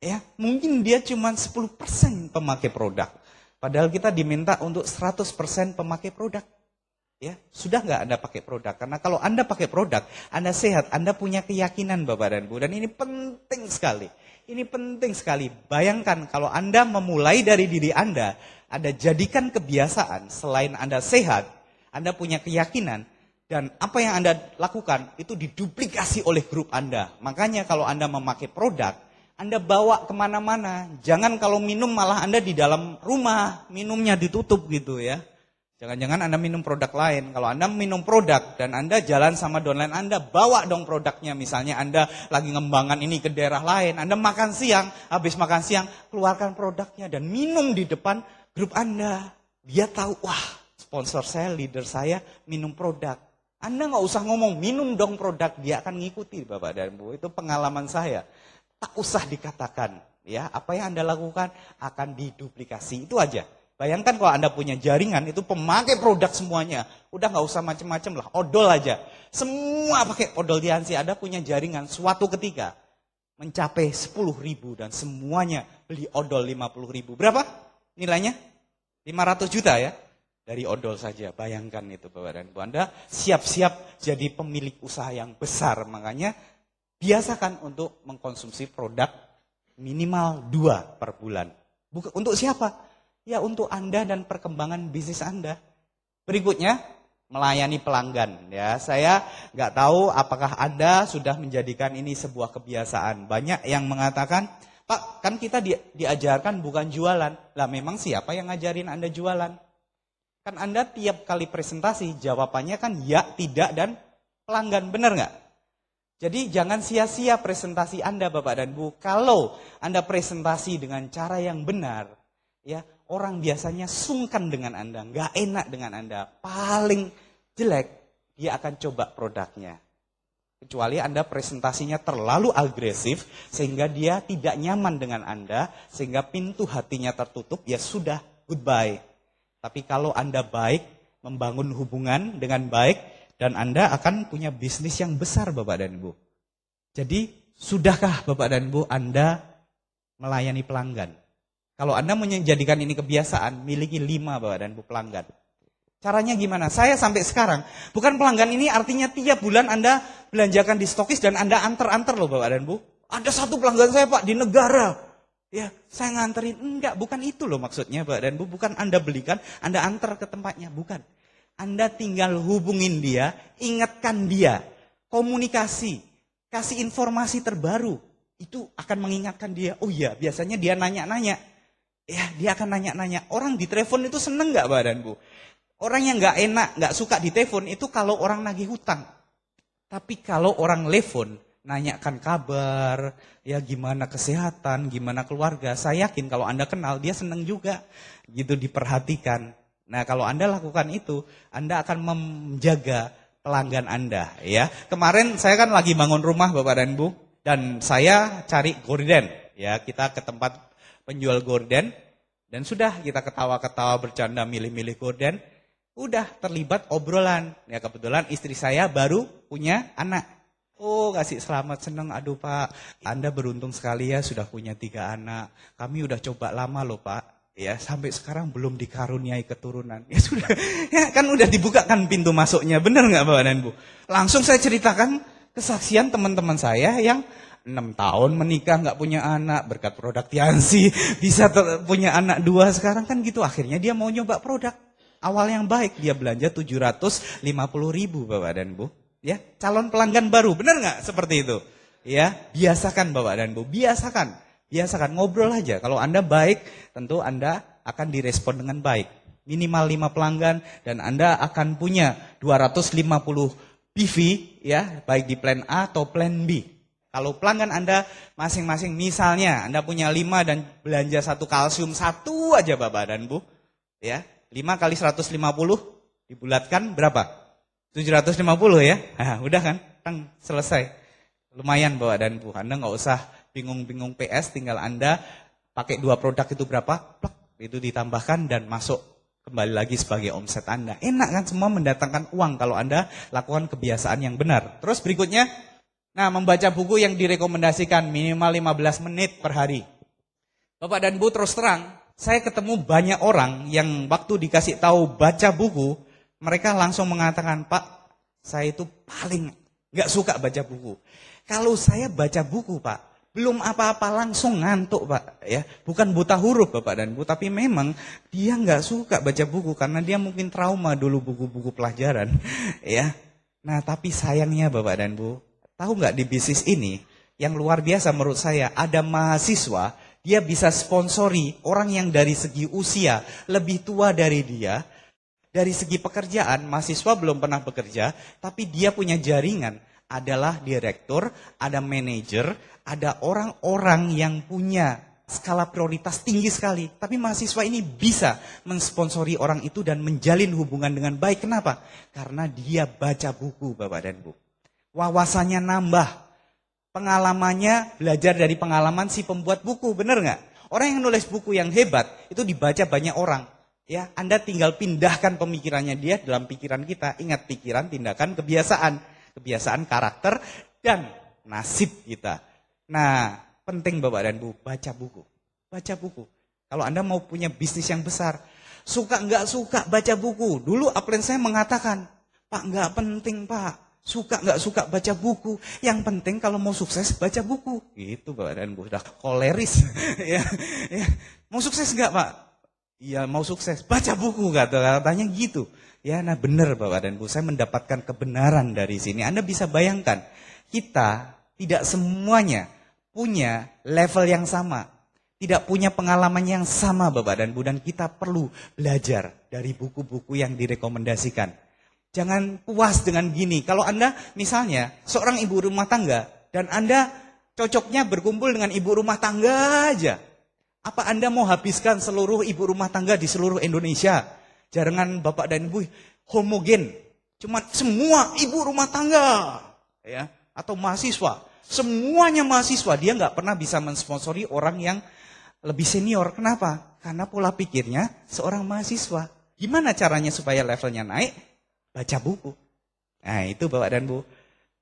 Ya, mungkin dia cuma 10% pemakai produk. Padahal kita diminta untuk 100% pemakai produk. Ya, sudah nggak Anda pakai produk? Karena kalau Anda pakai produk, Anda sehat, Anda punya keyakinan Bapak dan Bu. Dan ini penting sekali. Ini penting sekali. Bayangkan kalau Anda memulai dari diri Anda jadikan kebiasaan. Selain Anda sehat, Anda punya keyakinan. Dan apa yang Anda lakukan itu diduplikasi oleh grup Anda. Makanya kalau Anda memakai produk, Anda bawa kemana-mana. Jangan kalau minum malah Anda di dalam rumah, minumnya ditutup gitu ya. Jangan-jangan Anda minum produk lain. Kalau Anda minum produk dan Anda jalan sama downline Anda, bawa dong produknya. Misalnya Anda lagi ngembangkan ini ke daerah lain. Anda makan siang, habis makan siang, keluarkan produknya dan minum di depan grup Anda. Dia tahu, wah sponsor saya, leader saya minum produk. Anda nggak usah ngomong, minum dong produk. Dia akan ngikuti Bapak dan Bu. Itu pengalaman saya. Tak usah dikatakan, ya apa yang Anda lakukan akan diduplikasi. Itu aja. Bayangkan kalau Anda punya jaringan, itu pemakai produk semuanya. Udah nggak usah macam-macam lah, odol aja. Semua pakai odol Tiansi. Anda punya jaringan suatu ketika mencapai 10.000 dan semuanya beli odol 50.000. Berapa nilainya? 500 juta ya? Dari odol saja, bayangkan itu Bapak dan Bu. Anda siap-siap jadi pemilik usaha yang besar. Makanya biasakan untuk mengkonsumsi produk minimal 2 per bulan. Untuk siapa? Ya untuk Anda dan perkembangan bisnis Anda. Berikutnya, melayani pelanggan. Ya, saya nggak tahu apakah Anda sudah menjadikan ini sebuah kebiasaan. Banyak yang mengatakan, Pak, kan kita diajarkan bukan jualan. Lah memang siapa yang ngajarin Anda jualan? Kan Anda tiap kali presentasi jawabannya kan ya, tidak, dan pelanggan. Benar nggak? Jadi jangan sia-sia presentasi Anda Bapak dan Bu. Kalau Anda presentasi dengan cara yang benar, ya orang biasanya sungkan dengan Anda, nggak enak dengan Anda. Paling jelek, dia akan coba produknya. Kecuali Anda presentasinya terlalu agresif, sehingga dia tidak nyaman dengan Anda, sehingga pintu hatinya tertutup, ya sudah, goodbye. Tapi kalau Anda baik, membangun hubungan dengan baik, dan Anda akan punya bisnis yang besar Bapak dan Ibu. Jadi, sudahkah Bapak dan Ibu Anda melayani pelanggan? Kalau Anda menjadikan ini kebiasaan, miliki 5 Bapak dan Ibu pelanggan. Caranya gimana? Saya sampai sekarang, bukan pelanggan ini artinya tiap bulan Anda belanjakan di stokis dan Anda antar-antar loh Bapak dan Ibu. Ada satu pelanggan saya Pak di negara. Ya, saya nganterin. Enggak, bukan itu loh maksudnya Bapak dan Ibu. Bukan Anda belikan, Anda antar ke tempatnya. Bukan. Anda tinggal hubungin dia, ingatkan dia. Komunikasi, kasih informasi terbaru. Itu akan mengingatkan dia. Oh iya, biasanya dia nanya-nanya. Ya, dia akan nanya-nanya. Orang di telepon itu seneng gak Bapak dan Bu? Orang yang gak enak, gak suka di telepon itu kalau orang nagih hutang. Tapi kalau orang telepon, nanyakan kabar, ya gimana kesehatan, gimana keluarga. Saya yakin kalau Anda kenal, dia seneng juga. Gitu diperhatikan. Nah kalau Anda lakukan itu, Anda akan menjaga pelanggan Anda. Ya, kemarin saya kan lagi bangun rumah Bapak dan Bu. Dan saya cari gorden. Ya, kita ke tempat penjual gorden. Dan sudah kita ketawa-ketawa bercanda milih-milih gorden. Udah terlibat obrolan. Ya kebetulan istri saya baru punya anak. Oh kasih selamat, senang. Aduh Pak, Anda beruntung sekali ya sudah punya 3 anak. Kami udah coba lama loh Pak. Ya sampai sekarang belum dikaruniai keturunan. Ya sudah, ya kan udah dibukakan pintu masuknya. Benar nggak Bapak dan Bu? Langsung saya ceritakan kesaksian teman-teman saya yang 6 tahun menikah nggak punya anak, berkat produk Tiansi bisa punya anak 2 sekarang kan gitu. Akhirnya dia mau nyoba produk. Awal yang baik dia belanja 750.000 Bapak dan Bu. Ya, calon pelanggan baru, benar nggak seperti itu? Ya, biasakan Bapak dan Bu, biasakan ngobrol aja. Kalau Anda baik, tentu Anda akan direspon dengan baik. Minimal 5 pelanggan dan Anda akan punya 250 PV ya, baik di plan A atau plan B. Kalau pelanggan Anda masing-masing misalnya Anda punya 5 dan belanja 1 kalsium 1 aja Bapak dan Bu. Ya, 5 kali 150 dibulatkan berapa? 750 ya. Nah, udah kan? Selesai. Lumayan Bapak dan Bu. Anda nggak usah bingung-bingung PS, tinggal Anda pakai 2 produk itu berapa? Plak, itu ditambahkan dan masuk kembali lagi sebagai omset Anda. Enak kan, semua mendatangkan uang kalau Anda lakukan kebiasaan yang benar. Terus berikutnya, nah membaca buku yang direkomendasikan minimal 15 menit per hari. Bapak dan Bu terus terang, saya ketemu banyak orang yang waktu dikasih tahu baca buku, mereka langsung mengatakan, Pak, saya itu paling gak suka baca buku. Kalau saya baca buku Pak, belum apa-apa langsung ngantuk Pak. Ya, bukan buta huruf Bapak dan Bu, tapi memang dia gak suka baca buku karena dia mungkin trauma dulu buku-buku pelajaran. Ya, nah tapi sayangnya Bapak dan Bu, tahu gak di bisnis ini, yang luar biasa menurut saya, ada mahasiswa, dia bisa sponsori orang yang dari segi usia lebih tua dari dia. Dari segi pekerjaan, mahasiswa belum pernah bekerja, tapi dia punya jaringan. Adalah direktur, ada manajer, ada orang-orang yang punya skala prioritas tinggi sekali. Tapi mahasiswa ini bisa mensponsori orang itu dan menjalin hubungan dengan baik. Kenapa? Karena dia baca buku Bapak dan Bu. Wawasannya nambah. Pengalamannya belajar dari pengalaman si pembuat buku, benar nggak? Orang yang nulis buku yang hebat, itu dibaca banyak orang. Ya, Anda tinggal pindahkan pemikirannya dia dalam pikiran kita. Ingat pikiran, tindakan, kebiasaan. Kebiasaan, karakter, dan nasib kita. Nah, penting Bapak dan Bu, baca buku. Baca buku. Kalau Anda mau punya bisnis yang besar, suka nggak suka baca buku. Dulu upline saya mengatakan, Pak nggak penting Pak. Suka nggak suka baca buku. Yang penting kalau mau sukses baca buku. Gitu Bapak dan Bu, udah koleris. ya. Mau sukses nggak Pak? Iya mau sukses, baca buku katanya gitu. Ya nah benar Bapak dan Bu, saya mendapatkan kebenaran dari sini. Anda bisa bayangkan, kita tidak semuanya punya level yang sama. Tidak punya pengalaman yang sama Bapak dan Bu. Dan kita perlu belajar dari buku-buku yang direkomendasikan. Jangan puas dengan gini. Kalau Anda misalnya seorang ibu rumah tangga dan Anda cocoknya berkumpul dengan ibu rumah tangga aja. Apa Anda mau habiskan seluruh ibu rumah tangga di seluruh Indonesia? Jaringan Bapak dan Ibu homogen. Cuma semua ibu rumah tangga. Ya, atau mahasiswa. Semuanya mahasiswa. Dia nggak pernah bisa mensponsori orang yang lebih senior. Kenapa? Karena pola pikirnya seorang mahasiswa. Gimana caranya supaya levelnya naik? Baca buku. Nah itu Bapak dan Bu.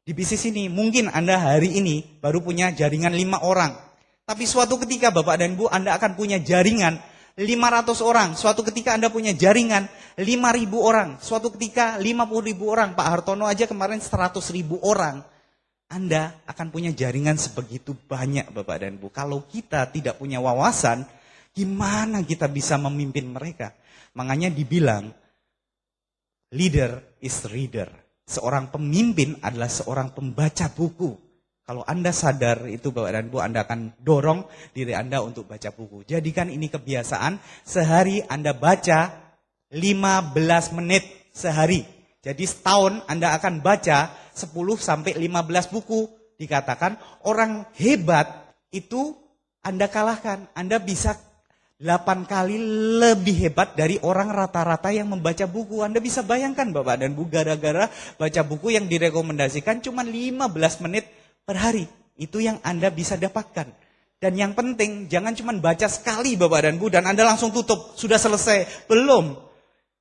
Di bisnis ini mungkin Anda hari ini baru punya jaringan 5 orang. Tapi suatu ketika Bapak dan Bu Anda akan punya jaringan 500 orang. Suatu ketika Anda punya jaringan 5.000 orang. Suatu ketika 50.000 orang. Pak Hartono aja kemarin 100.000 orang. Anda akan punya jaringan sebegitu banyak Bapak dan Bu. Kalau kita tidak punya wawasan, gimana kita bisa memimpin mereka? Makanya dibilang, leader is reader. Seorang pemimpin adalah seorang pembaca buku. Kalau Anda sadar itu Bapak dan Bu, Anda akan dorong diri Anda untuk baca buku. Jadikan ini kebiasaan, sehari Anda baca 15 menit sehari. Jadi setahun Anda akan baca 10-15 buku. Dikatakan orang hebat itu Anda kalahkan. Anda bisa 8 kali lebih hebat dari orang rata-rata yang membaca buku. Anda bisa bayangkan Bapak dan Bu, gara-gara baca buku yang direkomendasikan cuma 15 menit per hari. Itu yang Anda bisa dapatkan. Dan yang penting, jangan cuma baca sekali Bapak dan Bu, dan Anda langsung tutup. Sudah selesai. Belum.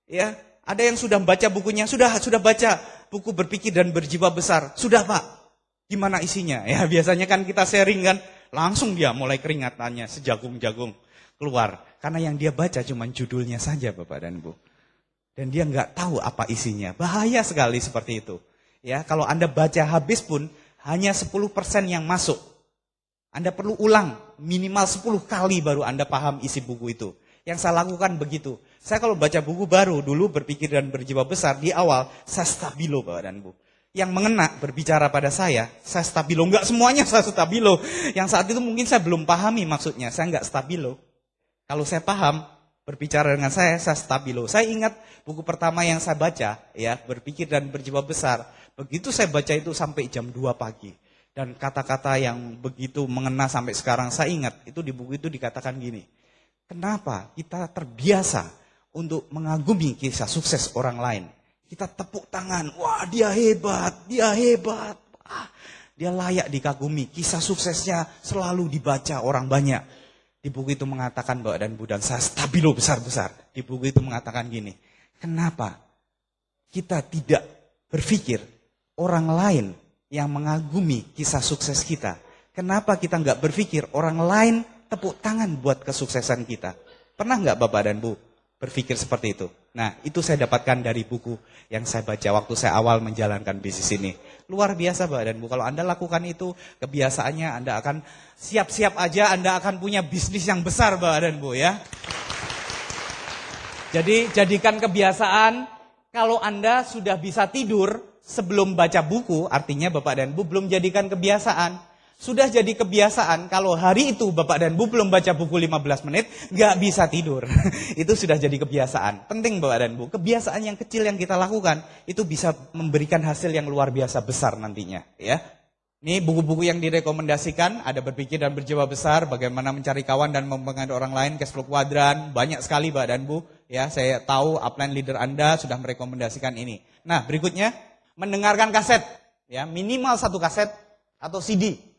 Ya, ada yang sudah baca bukunya. Sudah baca buku Berpikir dan Berjiwa Besar. Sudah Pak. Gimana isinya? Ya biasanya kan kita sharing kan. Langsung dia mulai keringatannya sejagung-jagung keluar. Karena yang dia baca cuma judulnya saja Bapak dan Bu. Dan dia nggak tahu apa isinya. Bahaya sekali seperti itu. Ya, kalau Anda baca habis pun hanya 10% yang masuk. Anda perlu ulang minimal 10 kali baru Anda paham isi buku itu. Yang saya lakukan begitu. Saya kalau baca buku baru dulu Berpikir dan Berjiwa Besar di awal saya stabilo Bapak dan Bu. Yang mengena berbicara pada saya stabilo. Enggak semuanya saya stabilo. Yang saat itu mungkin saya belum pahami maksudnya. Saya enggak stabilo. Kalau saya paham, berbicara dengan saya stabilo. Saya ingat buku pertama yang saya baca, ya Berpikir dan Berjiwa Besar. Begitu saya baca itu sampai jam 2 pagi. Dan kata-kata yang begitu mengena sampai sekarang saya ingat. Itu di buku itu dikatakan gini. Kenapa kita terbiasa untuk mengagumi kisah sukses orang lain? Kita tepuk tangan, wah dia hebat, wah, dia layak dikagumi. Kisah suksesnya selalu dibaca orang banyak. Di buku itu mengatakan Bapak dan Bu, dan saya stabilo besar-besar. Di buku itu mengatakan gini, kenapa kita tidak berpikir orang lain yang mengagumi kisah sukses kita? Kenapa kita nggak berpikir orang lain tepuk tangan buat kesuksesan kita? Pernah nggak Bapak dan Bu berpikir seperti itu? Nah, itu saya dapatkan dari buku yang saya baca waktu saya awal menjalankan bisnis ini. Luar biasa Bapak dan Bu, kalau Anda lakukan itu, kebiasaannya Anda akan siap-siap aja Anda akan punya bisnis yang besar Bapak dan Bu ya. Jadi jadikan kebiasaan, kalau Anda sudah bisa tidur sebelum baca buku, artinya Bapak dan Bu belum jadikan kebiasaan. Sudah jadi kebiasaan, kalau hari itu Bapak dan Bu belum baca buku 15 menit, nggak bisa tidur. Itu sudah jadi kebiasaan. Penting Bapak dan Bu, kebiasaan yang kecil yang kita lakukan, itu bisa memberikan hasil yang luar biasa besar nantinya. Ya. Ini buku-buku yang direkomendasikan, ada Berpikir dan Berjiwa Besar, bagaimana mencari kawan dan mempengaruhi orang lain, Cashflow Quadrant, banyak sekali Bapak dan Bu. Ya, saya tahu upline leader Anda sudah merekomendasikan ini. Nah, berikutnya, mendengarkan kaset. Ya, minimal 1 kaset atau CD.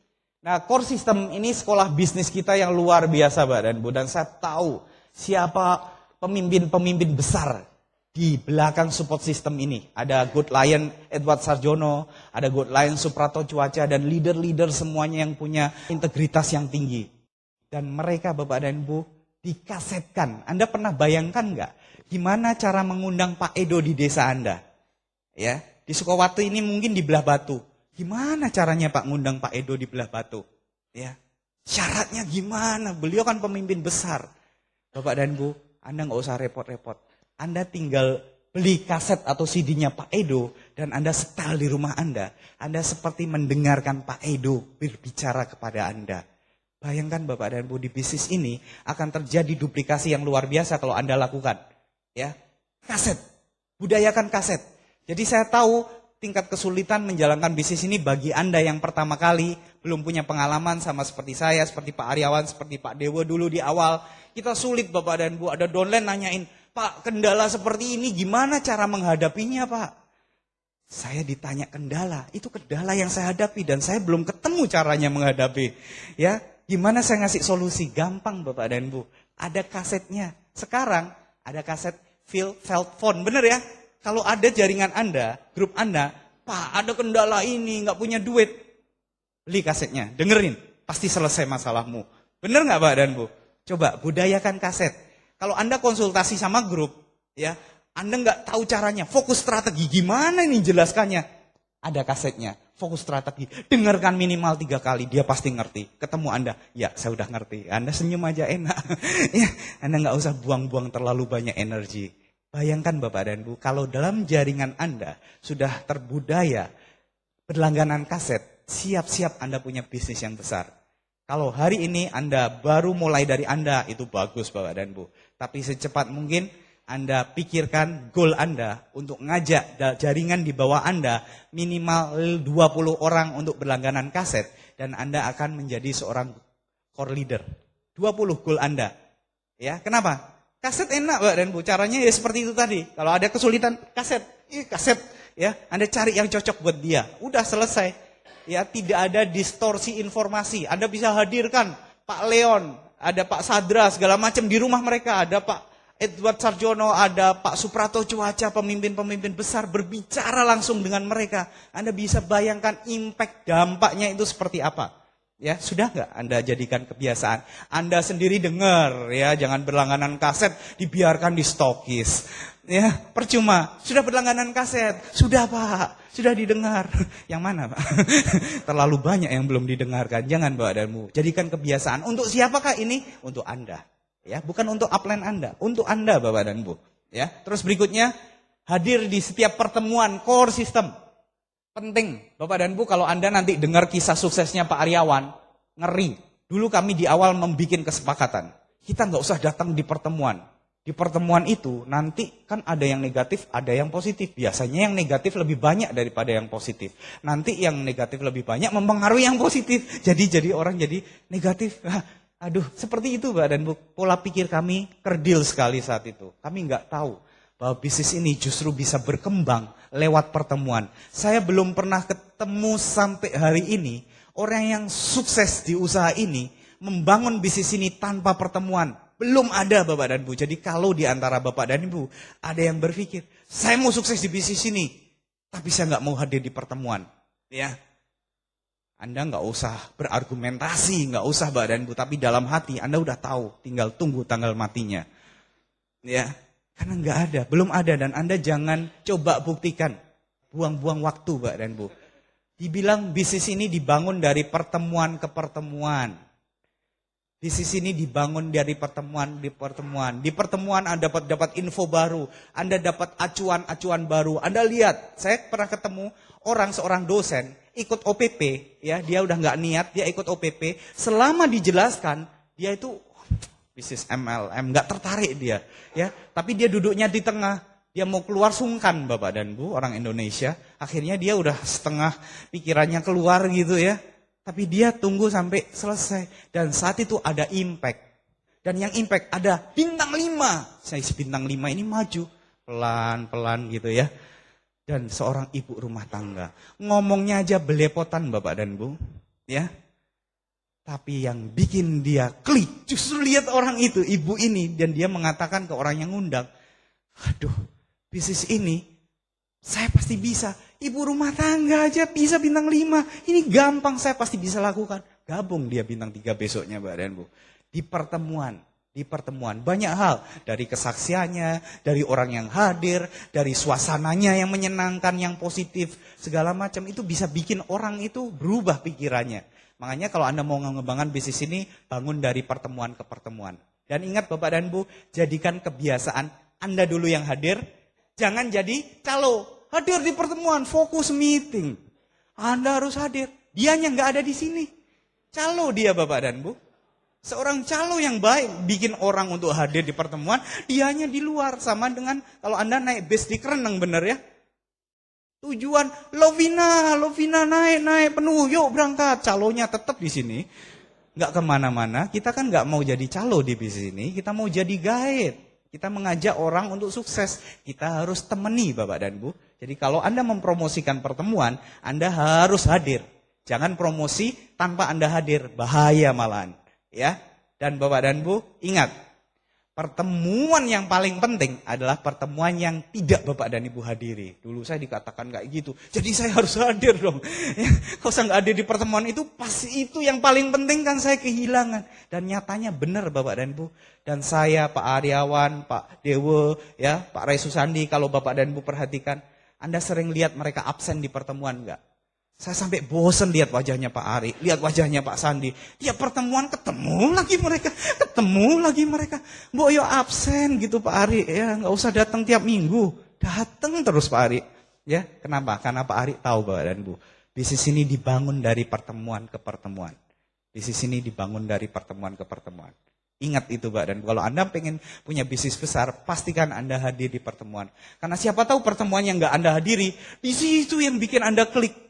Nah, core system ini sekolah bisnis kita yang luar biasa Bapak dan Bu. Dan saya tahu siapa pemimpin-pemimpin besar di belakang support system ini. Ada Good Lion Edward Sarjono, ada Good Lion Suprato Cuaca, dan leader-leader semuanya yang punya integritas yang tinggi. Dan mereka Bapak dan Bu dikasetkan. Anda pernah bayangkan nggak gimana cara mengundang Pak Edo di desa Anda? Ya, di Sukawati ini mungkin di Belah Batu. Gimana caranya Pak ngundang Pak Edo di Belah Batu? Ya, syaratnya gimana? Beliau kan pemimpin besar. Bapak dan Bu, Anda nggak usah repot-repot. Anda tinggal beli kaset atau CD-nya Pak Edo dan Anda setel di rumah Anda. Anda seperti mendengarkan Pak Edo berbicara kepada Anda. Bayangkan Bapak dan Bu, di bisnis ini akan terjadi duplikasi yang luar biasa kalau Anda lakukan. Ya, kaset, budayakan kaset. Jadi saya tahu tingkat kesulitan menjalankan bisnis ini bagi Anda yang pertama kali belum punya pengalaman sama seperti saya, seperti Pak Aryawan, seperti Pak Dewo dulu di awal. Kita sulit Bapak dan Bu, ada downline nanyain, Pak kendala seperti ini gimana cara menghadapinya Pak? Saya ditanya kendala, itu kendala yang saya hadapi dan saya belum ketemu caranya menghadapi. Ya, gimana saya ngasih solusi? Gampang Bapak dan Bu, ada kasetnya. Sekarang ada kaset felt phone. Bener ya? Kalau ada jaringan Anda, grup Anda, Pak ada kendala ini, nggak punya duit. Beli kasetnya, dengerin. Pasti selesai masalahmu. Bener nggak Pak dan Bu? Coba budayakan kaset. Kalau Anda konsultasi sama grup, ya Anda nggak tahu caranya, fokus strategi, gimana ini jelaskannya? Ada kasetnya, fokus strategi. Dengarkan minimal 3 kali, dia pasti ngerti. Ketemu Anda, ya saya udah ngerti. Anda senyum aja enak. Ya, Anda nggak usah buang-buang terlalu banyak energi. Bayangkan Bapak dan Bu, kalau dalam jaringan Anda sudah terbudaya berlangganan kaset, siap-siap Anda punya bisnis yang besar. Kalau hari ini Anda baru mulai dari Anda, itu bagus Bapak dan Bu. Tapi secepat mungkin Anda pikirkan goal Anda untuk ngajak jaringan di bawah Anda minimal 20 orang untuk berlangganan kaset. Dan Anda akan menjadi seorang core leader. 20 goal Anda. Ya, kenapa? Kaset enak Pak dan Bu. Caranya ya seperti itu tadi. Kalau ada kesulitan, kaset. Kaset. Ya, Anda cari yang cocok buat dia. Udah selesai. Ya, tidak ada distorsi informasi. Anda bisa hadirkan Pak Leon, ada Pak Sadra, segala macam di rumah mereka. Ada Pak Edward Sarjono, ada Pak Suprato Cuaca, pemimpin-pemimpin besar berbicara langsung dengan mereka. Anda bisa bayangkan impact dampaknya itu seperti apa. Ya, sudah nggak Anda jadikan kebiasaan? Anda sendiri dengar, ya, jangan berlangganan kaset dibiarkan di stokis. Ya, percuma. Sudah berlangganan kaset, sudah Pak, sudah didengar. Yang mana Pak? Terlalu banyak yang belum didengarkan. Jangan Bapak dan Bu. Jadikan kebiasaan. Untuk siapakah ini? Untuk Anda. Ya, bukan untuk upline Anda, untuk Anda Bapak dan Bu. Ya, terus berikutnya hadir di setiap pertemuan core system. Penting Bapak dan Bu, kalau Anda nanti dengar kisah suksesnya Pak Aryawan, ngeri. Dulu kami di awal membuat kesepakatan. Kita nggak usah datang di pertemuan. Di pertemuan itu nanti kan ada yang negatif, ada yang positif. Biasanya yang negatif lebih banyak daripada yang positif. Nanti yang negatif lebih banyak mempengaruhi yang positif. Jadi orang jadi negatif. Aduh, seperti itu Pak dan Bu. Pola pikir kami kerdil sekali saat itu. Kami nggak tahu bahwa bisnis ini justru bisa berkembang lewat pertemuan. Saya belum pernah ketemu sampai hari ini orang yang sukses di usaha ini membangun bisnis ini tanpa pertemuan. Belum ada Bapak dan Bu. Jadi kalau di antara Bapak dan Ibu ada yang berpikir, saya mau sukses di bisnis ini, tapi saya nggak mau hadir di pertemuan. Ya, Anda nggak usah berargumentasi, nggak usah Bapak dan Bu. Tapi dalam hati Anda udah tahu, tinggal tunggu tanggal matinya. Ya, karena nggak ada, belum ada. Dan Anda jangan coba buktikan, buang-buang waktu Bapak dan Bu. Dibilang bisnis ini dibangun dari pertemuan ke pertemuan. Bisnis ini dibangun dari pertemuan di pertemuan. Di pertemuan Anda dapat info baru, Anda dapat acuan-acuan baru. Anda lihat, saya pernah ketemu seorang dosen ikut OPP, ya, dia udah nggak niat, dia ikut OPP. Selama dijelaskan, dia itu bisnis MLM, nggak tertarik dia, ya. Tapi dia duduknya di tengah, dia mau keluar sungkan Bapak dan Bu, orang Indonesia. Akhirnya dia udah setengah pikirannya keluar gitu ya. Tapi dia tunggu sampai selesai. Dan saat itu ada impact. Dan yang impact ada bintang 5. Saya bintang 5 ini maju. Pelan-pelan gitu ya. Dan seorang ibu rumah tangga. Ngomongnya aja belepotan Bapak dan Bu. Ya. Tapi yang bikin dia klik. Justru lihat orang itu, ibu ini. Dan dia mengatakan ke orang yang ngundang. Aduh, bisnis ini saya pasti bisa. Ibu rumah tangga aja bisa bintang 5. Ini gampang, saya pasti bisa lakukan. Gabung dia bintang 3 besoknya Mbak dan Bu. Di pertemuan. Banyak hal. Dari kesaksiannya, dari orang yang hadir, dari suasananya yang menyenangkan, yang positif. Segala macam itu bisa bikin orang itu berubah pikirannya. Makanya kalau Anda mau mengembangkan bisnis ini, bangun dari pertemuan ke pertemuan. Dan ingat Bapak dan Bu, jadikan kebiasaan Anda dulu yang hadir. Jangan jadi calo. Hadir di pertemuan, fokus meeting. Anda harus hadir. Dianya nggak ada di sini. Calo dia Bapak dan Bu. Seorang calo yang baik bikin orang untuk hadir di pertemuan, dianya di luar. Sama dengan kalau Anda naik bis di Kereneng bener ya. Tujuan Lovina naik penuh, yuk berangkat. Calonya tetap di sini. Nggak kemana-mana. Kita kan nggak mau jadi calo di bis ini. Kita mau jadi guide. Kita mengajak orang untuk sukses. Kita harus temani Bapak dan Bu. Jadi kalau Anda mempromosikan pertemuan, Anda harus hadir. Jangan promosi tanpa Anda hadir. Bahaya malahan. Ya. Dan Bapak dan Bu, ingat. Pertemuan yang paling penting adalah pertemuan yang tidak Bapak dan Ibu hadiri. Dulu saya dikatakan kayak gitu. Jadi saya harus hadir dong. Ya, kalau saya nggak hadir di pertemuan itu, pasti itu yang paling penting kan saya kehilangan. Dan nyatanya benar Bapak dan Ibu. Dan saya, Pak Aryawan, Pak Dewo, ya, Pak Ray Susandi, kalau Bapak dan Ibu perhatikan, Anda sering lihat mereka absen di pertemuan nggak? Saya sampai bosen lihat wajahnya Pak Ari, lihat wajahnya Pak Sandi. Tiap pertemuan ketemu lagi mereka. Mbok yo absen gitu Pak Ari, ya nggak usah datang tiap minggu. Datang terus Pak Ari. Ya, kenapa? Karena Pak Ari tahu Bapak dan Bu, bisnis ini dibangun dari pertemuan ke pertemuan. Bisnis ini dibangun dari pertemuan ke pertemuan. Ingat itu Pak dan Bu, kalau Anda pengen punya bisnis besar, pastikan Anda hadir di pertemuan. Karena siapa tahu pertemuan yang nggak Anda hadiri, di situ yang bikin Anda klik.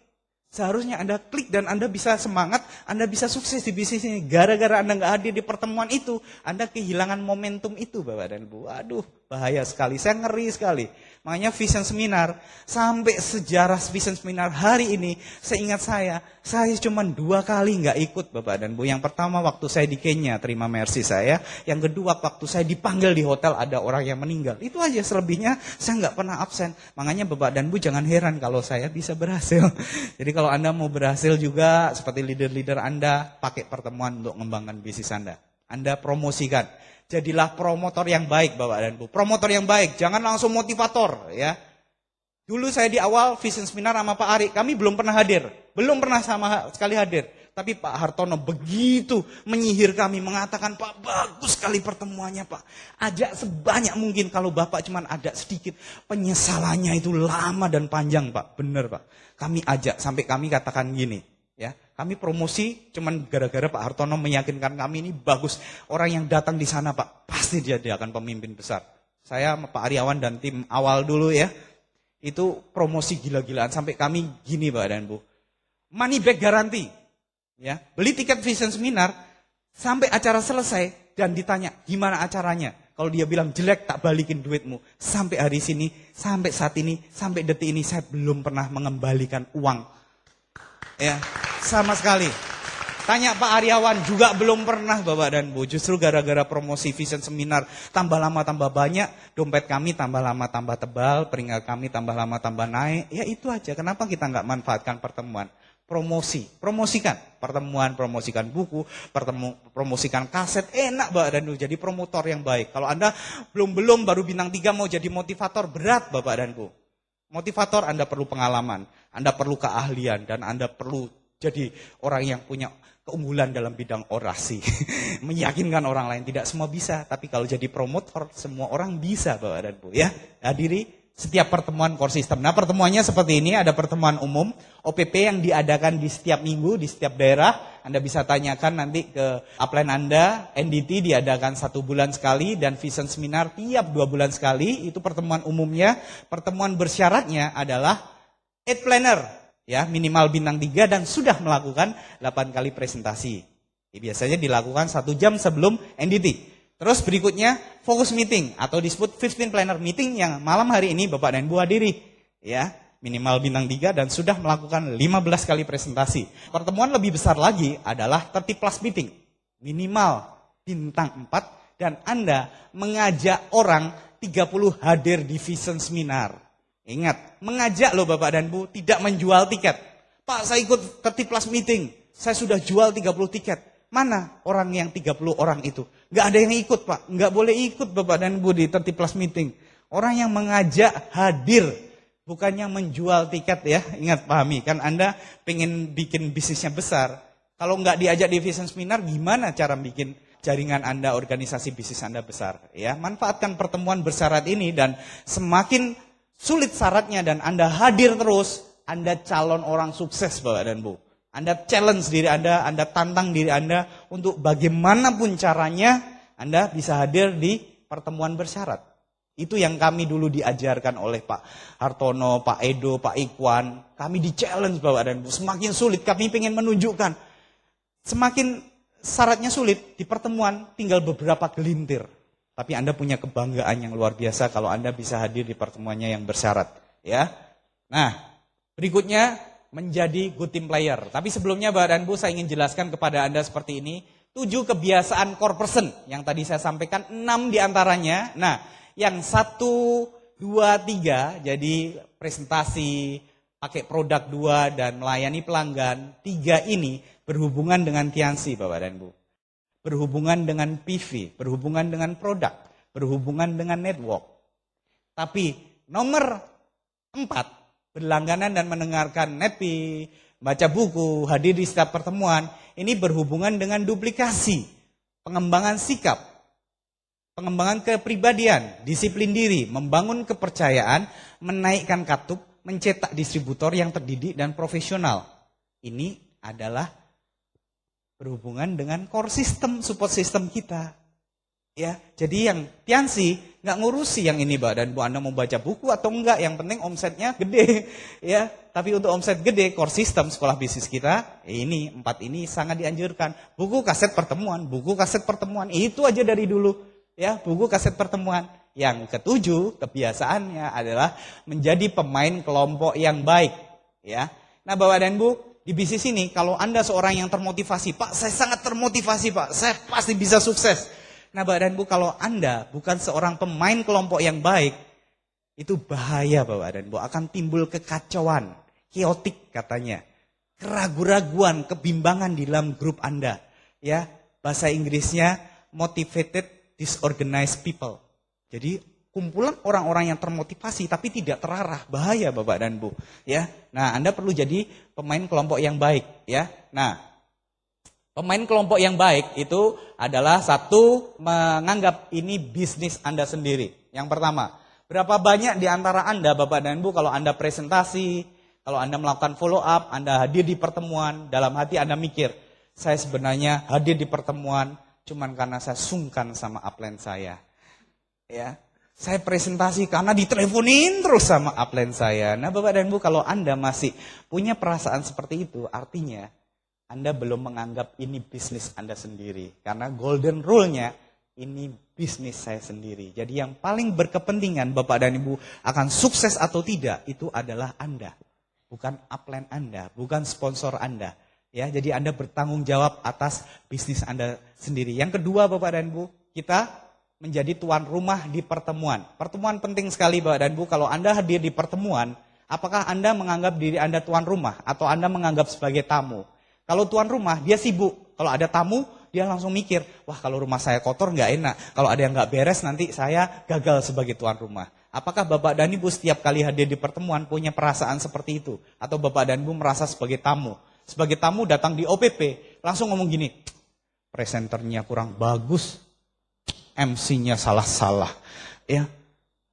Seharusnya Anda klik dan Anda bisa semangat, Anda bisa sukses di bisnis ini. Gara-gara Anda nggak hadir di pertemuan itu, Anda kehilangan momentum itu Bapak dan Ibu. Aduh, bahaya sekali, saya ngeri sekali. Makanya Vision Seminar, sampai sejarah Vision Seminar hari ini, seingat saya cuma 2 kali nggak ikut Bapak dan Ibu. Yang pertama waktu saya di Kenya, terima mercy saya. Yang kedua waktu saya dipanggil di hotel ada orang yang meninggal. Itu aja, selebihnya saya nggak pernah absen. Makanya Bapak dan Ibu jangan heran kalau saya bisa berhasil. Jadi kalau Anda mau berhasil juga seperti leader-leader Anda, pakai pertemuan untuk mengembangkan bisnis Anda. Anda promosikan. Jadilah promotor yang baik Bapak dan Ibu. Promotor yang baik, jangan langsung motivator ya. Dulu saya di awal Vision Seminar sama Pak Ari, kami belum pernah hadir. Belum pernah sama sekali hadir. Tapi Pak Hartono begitu menyihir kami, mengatakan Pak bagus sekali pertemuannya Pak. Ajak sebanyak mungkin, kalau Bapak cuma ada sedikit, penyesalannya itu lama dan panjang Pak. Benar Pak. Kami ajak, sampai kami katakan gini. Ya, kami promosi cuman gara-gara Pak Hartono meyakinkan kami ini bagus. Orang yang datang di sana Pak, pasti dia akan pemimpin besar. Saya Pak Aryawan dan tim awal dulu ya, itu promosi gila-gilaan. Sampai kami gini Pak dan Bu, money back garanti. Ya, beli tiket Vision Seminar, sampai acara selesai dan ditanya gimana acaranya. Kalau dia bilang jelek, tak balikin duitmu. Sampai hari sini, sampai saat ini, sampai detik ini saya belum pernah mengembalikan uang. Ya, sama sekali. Tanya Pak Aryawan juga belum pernah Bapak dan Bu. Justru gara-gara promosi Vision Seminar tambah lama tambah banyak, dompet kami tambah lama tambah tebal, peringkat kami tambah lama tambah naik. Ya itu aja. Kenapa kita nggak manfaatkan pertemuan? Promosikan pertemuan, promosikan buku, promosikan kaset. Enak Bapak dan Bu, jadi promotor yang baik. Kalau Anda belum baru bintang 3 mau jadi motivator, berat Bapak dan Bu. Motivator Anda perlu pengalaman, Anda perlu keahlian, dan Anda perlu jadi orang yang punya keunggulan dalam bidang orasi. Meyakinkan orang lain, tidak semua bisa. Tapi kalau jadi promotor, semua orang bisa Bapak dan Bu. Ya, hadiri setiap pertemuan core system. Nah pertemuannya seperti ini, ada pertemuan umum, OPP yang diadakan di setiap minggu, di setiap daerah. Anda bisa tanyakan nanti ke upline Anda, NDT diadakan 1 bulan sekali, dan Vision Seminar tiap 2 bulan sekali, itu pertemuan umumnya. Pertemuan bersyaratnya adalah 8 planner, ya minimal bintang 3 dan sudah melakukan 8 kali presentasi. Biasanya dilakukan 1 jam sebelum NDT. Terus berikutnya focus meeting atau disebut 15 planner meeting yang malam hari ini Bapak dan Ibu hadiri. Ya, minimal bintang 3 dan sudah melakukan 15 kali presentasi. Pertemuan lebih besar lagi adalah 30 plus meeting. Minimal bintang 4 dan Anda mengajak orang 30 hadir di Vision Seminar. Ingat, mengajak loh Bapak dan Bu, tidak menjual tiket. Pak, saya ikut 30 plus meeting, saya sudah jual 30 tiket. Mana orang yang 30 orang itu? Nggak ada yang ikut Pak, nggak boleh ikut Bapak dan Bu di 30 plus meeting. Orang yang mengajak hadir, bukan yang menjual tiket ya. Ingat, pahami, kan Anda pengen bikin bisnisnya besar. Kalau nggak diajak di Vision Seminar, gimana cara bikin jaringan Anda, organisasi bisnis Anda besar? Ya, manfaatkan pertemuan bersyarat ini dan semakin sulit syaratnya dan Anda hadir terus, Anda calon orang sukses Bapak dan Bu. Anda challenge diri Anda tantang diri Anda untuk bagaimanapun caranya Anda bisa hadir di pertemuan bersyarat. Itu yang kami dulu diajarkan oleh Pak Hartono, Pak Edo, Pak Ikwan. Kami di challenge Bapak dan Bu. Semakin sulit kami ingin menunjukkan. Semakin syaratnya sulit di pertemuan tinggal beberapa gelintir. Tapi Anda punya kebanggaan yang luar biasa kalau Anda bisa hadir di pertemuannya yang bersyarat. Ya. Nah, berikutnya menjadi good team player. Tapi sebelumnya Bapak dan Bu, saya ingin jelaskan kepada Anda seperti ini. 7 kebiasaan core person yang tadi saya sampaikan, 6 diantaranya. Nah, yang 1, 2, 3, jadi presentasi, pakai produk 2, dan melayani pelanggan. 3 ini berhubungan dengan Tiansi, Bapak dan Ibu. Berhubungan dengan PV, berhubungan dengan produk, berhubungan dengan network. Tapi nomor 4, berlangganan dan mendengarkan nepi, baca buku, hadir di setiap pertemuan, ini berhubungan dengan duplikasi, pengembangan sikap, pengembangan kepribadian, disiplin diri, membangun kepercayaan, menaikkan katup, mencetak distributor yang terdidik dan profesional. Ini adalah berhubungan dengan core system, support system kita. Ya, jadi yang Tiansi nggak ngurusi yang ini, Mbak, dan Bu, Anda mau baca buku atau enggak, yang penting omsetnya gede. Ya, tapi untuk omset gede, core system sekolah bisnis kita, ini 4 ini sangat dianjurkan. Buku kaset pertemuan, itu aja dari dulu. Ya, buku kaset pertemuan. Yang ke-7 kebiasaannya adalah menjadi pemain kelompok yang baik. Ya, nah Bapak dan Bu, di bisnis ini, kalau Anda seorang yang termotivasi, Pak, saya sangat termotivasi, Pak, saya pasti bisa sukses. Nah, Bapak dan Bu, kalau Anda bukan seorang pemain kelompok yang baik, itu bahaya, Bapak dan Bu, akan timbul kekacauan, chaotic katanya, keraguan-raguan, kebimbangan di dalam grup Anda. Ya, bahasa Inggrisnya motivated disorganized people. Jadi kumpulan orang-orang yang termotivasi tapi tidak terarah, bahaya Bapak dan Bu. Ya, nah Anda perlu jadi pemain kelompok yang baik. Ya, nah pemain kelompok yang baik itu adalah 1, menganggap ini bisnis Anda sendiri. Yang pertama, berapa banyak di antara Anda Bapak dan Bu kalau Anda presentasi, kalau Anda melakukan follow up, Anda hadir di pertemuan, dalam hati Anda mikir, saya sebenarnya hadir di pertemuan cuman karena saya sungkan sama upline saya. Ya. Saya presentasi karena diteleponin terus sama upline saya. Nah Bapak dan Bu, kalau Anda masih punya perasaan seperti itu, artinya Anda belum menganggap ini bisnis Anda sendiri. Karena golden rule-nya, ini bisnis saya sendiri. Jadi yang paling berkepentingan Bapak dan Ibu akan sukses atau tidak, itu adalah Anda. Bukan upline Anda, bukan sponsor Anda. Ya, jadi Anda bertanggung jawab atas bisnis Anda sendiri. Yang kedua Bapak dan Bu, kita menjadi tuan rumah di pertemuan. Pertemuan penting sekali Bapak dan Bu. Kalau Anda hadir di pertemuan, apakah Anda menganggap diri Anda tuan rumah atau Anda menganggap sebagai tamu? Kalau tuan rumah, dia sibuk. Kalau ada tamu, dia langsung mikir, wah kalau rumah saya kotor nggak enak. Kalau ada yang nggak beres, nanti saya gagal sebagai tuan rumah. Apakah Bapak dan Ibu setiap kali hadir di pertemuan punya perasaan seperti itu? Atau Bapak dan Ibu merasa sebagai tamu? Sebagai tamu datang di OPP, langsung ngomong gini, presenternya kurang bagus, MC-nya salah-salah, ya,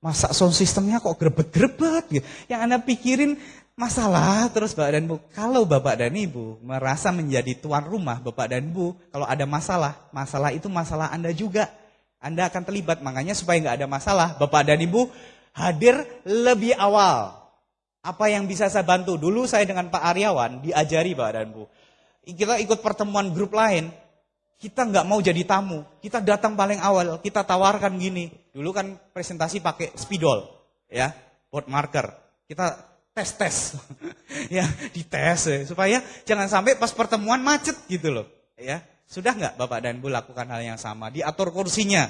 masa sound systemnya kok grebet-grebet, gitu. Yang Anda pikirin masalah terus Bapak dan Bu. Kalau Bapak dan Ibu merasa menjadi tuan rumah Bapak dan Bu, kalau ada masalah itu masalah Anda juga. Anda akan terlibat, makanya supaya nggak ada masalah, Bapak dan Ibu hadir lebih awal. Apa yang bisa saya bantu? Dulu saya dengan Pak Aryawan diajari Bapak dan Bu. Kita ikut pertemuan grup lain. Kita nggak mau jadi tamu, kita datang paling awal, kita tawarkan gini. Dulu kan presentasi pakai spidol, ya, board marker. Kita tes, ya, dites ya, supaya jangan sampai pas pertemuan macet gitu loh, ya. Sudah nggak Bapak dan Bu lakukan hal yang sama? Diatur kursinya,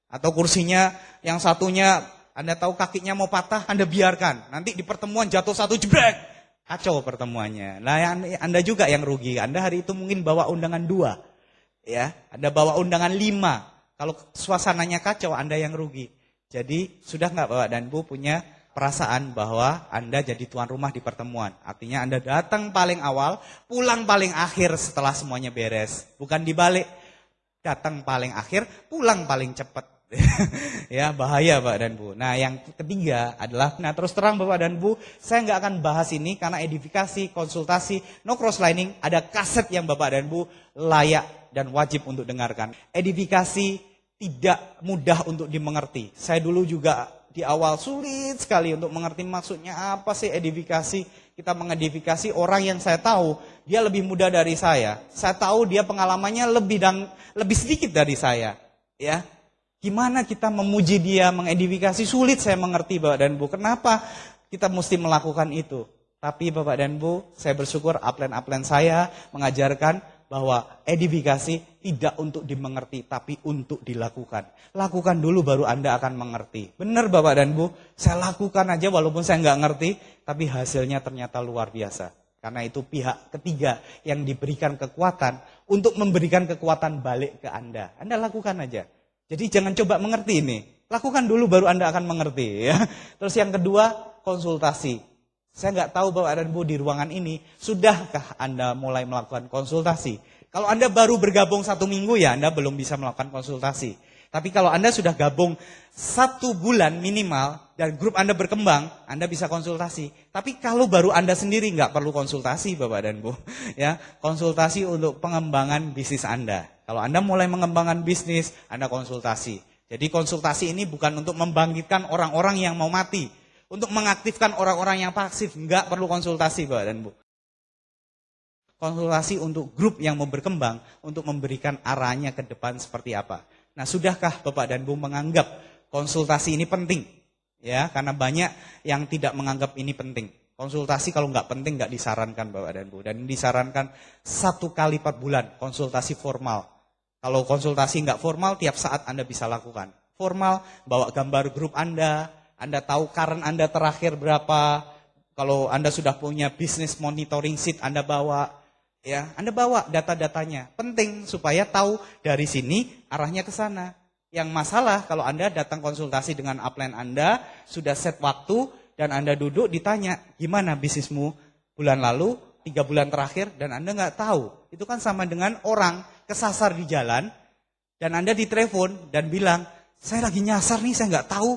atau kursinya yang satunya Anda tahu kakinya mau patah, Anda biarkan. Nanti di pertemuan jatuh satu jebrek, kacau pertemuannya. Nah, Anda juga yang rugi. Anda hari itu mungkin bawa undangan 2. Ya, Anda bawa undangan 5. Kalau suasananya kacau, Anda yang rugi. Jadi, sudah nggak Bapak dan Bu punya perasaan bahwa Anda jadi tuan rumah di pertemuan? Artinya Anda datang paling awal, pulang paling akhir setelah semuanya beres. Bukan dibalik, datang paling akhir, pulang paling cepat. Ya, bahaya Bapak dan Bu. Nah, yang ketiga adalah, nah terus terang Bapak dan Bu, saya nggak akan bahas ini karena edifikasi, konsultasi, no crosslining, ada kaset yang Bapak dan Bu layak dan wajib untuk dengarkan. Edifikasi tidak mudah untuk dimengerti. Saya dulu juga di awal sulit sekali untuk mengerti maksudnya apa sih edifikasi. Kita mengedifikasi orang yang saya tahu dia lebih muda dari saya. Saya tahu dia pengalamannya lebih sedikit dari saya. Ya, gimana kita memuji dia, mengedifikasi, sulit saya mengerti Bapak dan Bu. Kenapa kita mesti melakukan itu? Tapi Bapak dan Bu, saya bersyukur upline-upline saya mengajarkan bahwa edifikasi tidak untuk dimengerti, tapi untuk dilakukan. Lakukan dulu baru Anda akan mengerti. Benar Bapak dan Bu, saya lakukan aja walaupun saya nggak ngerti, tapi hasilnya ternyata luar biasa. Karena itu pihak ketiga yang diberikan kekuatan untuk memberikan kekuatan balik ke Anda. Anda lakukan aja. Jadi jangan coba mengerti ini. Lakukan dulu baru Anda akan mengerti. Ya. Terus yang kedua, konsultasi. Saya nggak tahu Bapak dan Bu di ruangan ini, sudahkah Anda mulai melakukan konsultasi? Kalau Anda baru bergabung 1 minggu ya Anda belum bisa melakukan konsultasi. Tapi kalau Anda sudah gabung 1 bulan minimal dan grup Anda berkembang, Anda bisa konsultasi. Tapi kalau baru Anda sendiri nggak perlu konsultasi Bapak dan Bu. Ya, konsultasi untuk pengembangan bisnis Anda. Kalau Anda mulai mengembangkan bisnis, Anda konsultasi. Jadi konsultasi ini bukan untuk membangkitkan orang-orang yang mau mati. Untuk mengaktifkan orang-orang yang pasif, nggak perlu konsultasi Bapak dan Bu. Konsultasi untuk grup yang mau berkembang, untuk memberikan arahnya ke depan seperti apa. Nah, sudahkah Bapak dan Bu menganggap konsultasi ini penting? Ya, karena banyak yang tidak menganggap ini penting. Konsultasi kalau nggak penting nggak disarankan Bapak dan Bu. Dan disarankan 1 kali 4 bulan konsultasi formal. Kalau konsultasi nggak formal, tiap saat Anda bisa lakukan. Formal, bawa gambar grup Anda tahu current Anda terakhir berapa. Kalau Anda sudah punya business monitoring sheet, Anda bawa. Ya, Anda bawa data-datanya. Penting supaya tahu dari sini arahnya ke sana. Yang masalah kalau Anda datang konsultasi dengan upline Anda, sudah set waktu, dan Anda duduk ditanya, gimana bisnismu bulan lalu, 3 bulan terakhir, dan Anda nggak tahu. Itu kan sama dengan orang kesasar di jalan, dan Anda ditelepon dan bilang, saya lagi nyasar nih, saya nggak tahu.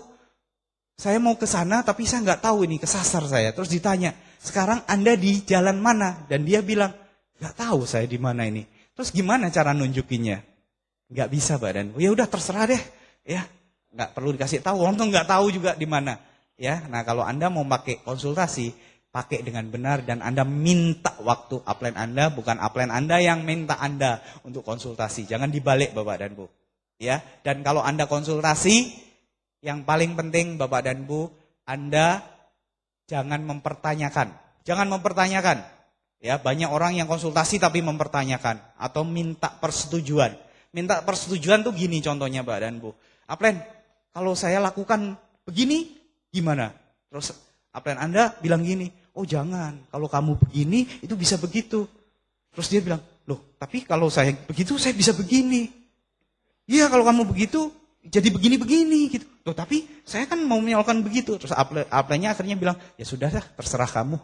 Saya mau ke sana tapi saya nggak tahu ini, kesasar saya. Terus ditanya, sekarang Anda di jalan mana? Dan dia bilang, nggak tahu saya di mana ini. Terus gimana cara nunjukinnya? Nggak bisa Pak dan ya udah terserah deh, ya nggak perlu dikasih tahu. Orang tuh nggak tahu juga di mana. Ya, nah kalau Anda mau pakai konsultasi, pakai dengan benar dan Anda minta waktu upline Anda, bukan upline Anda yang minta Anda untuk konsultasi. Jangan dibalik Bapak dan Bu. Ya, dan kalau Anda konsultasi, yang paling penting Bapak dan Bu, Anda jangan mempertanyakan. Jangan mempertanyakan. Ya, banyak orang yang konsultasi tapi mempertanyakan atau minta persetujuan. Minta persetujuan tuh gini contohnya Bapak dan Bu. Upline, kalau saya lakukan begini gimana? Terus upline Anda bilang gini, oh jangan, kalau kamu begini itu bisa begitu. Terus dia bilang, loh tapi kalau saya begitu saya bisa begini. Iya kalau kamu begitu jadi begini-begini gitu. Loh tapi saya kan mau melakukan begitu. Terus upline-nya akhirnya bilang, ya sudah dah terserah kamu.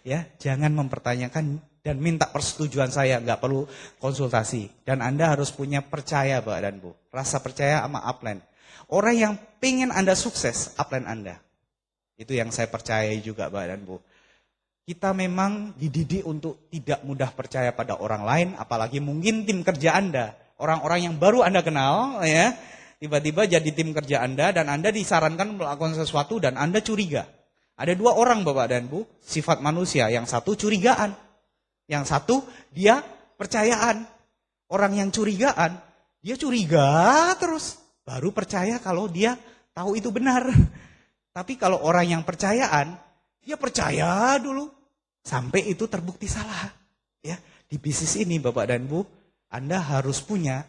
Ya, jangan mempertanyakan dan minta persetujuan saya, nggak perlu konsultasi. Dan Anda harus punya percaya Pak dan Bu. Rasa percaya sama upline. Orang yang pengen Anda sukses, upline Anda. Itu yang saya percayai juga Pak dan Bu. Kita memang dididik untuk tidak mudah percaya pada orang lain, apalagi mungkin tim kerja Anda. Orang-orang yang baru Anda kenal, ya, tiba-tiba jadi tim kerja Anda dan Anda disarankan melakukan sesuatu dan Anda curiga. Ada 2 orang Bapak dan Bu, sifat manusia. Yang satu curigaan, yang satu dia percayaan. Orang yang curigaan, dia curiga terus. Baru percaya kalau dia tahu itu benar. Tapi kalau orang yang percayaan, dia percaya dulu. Sampai itu terbukti salah. Ya, di bisnis ini Bapak dan Bu, Anda harus punya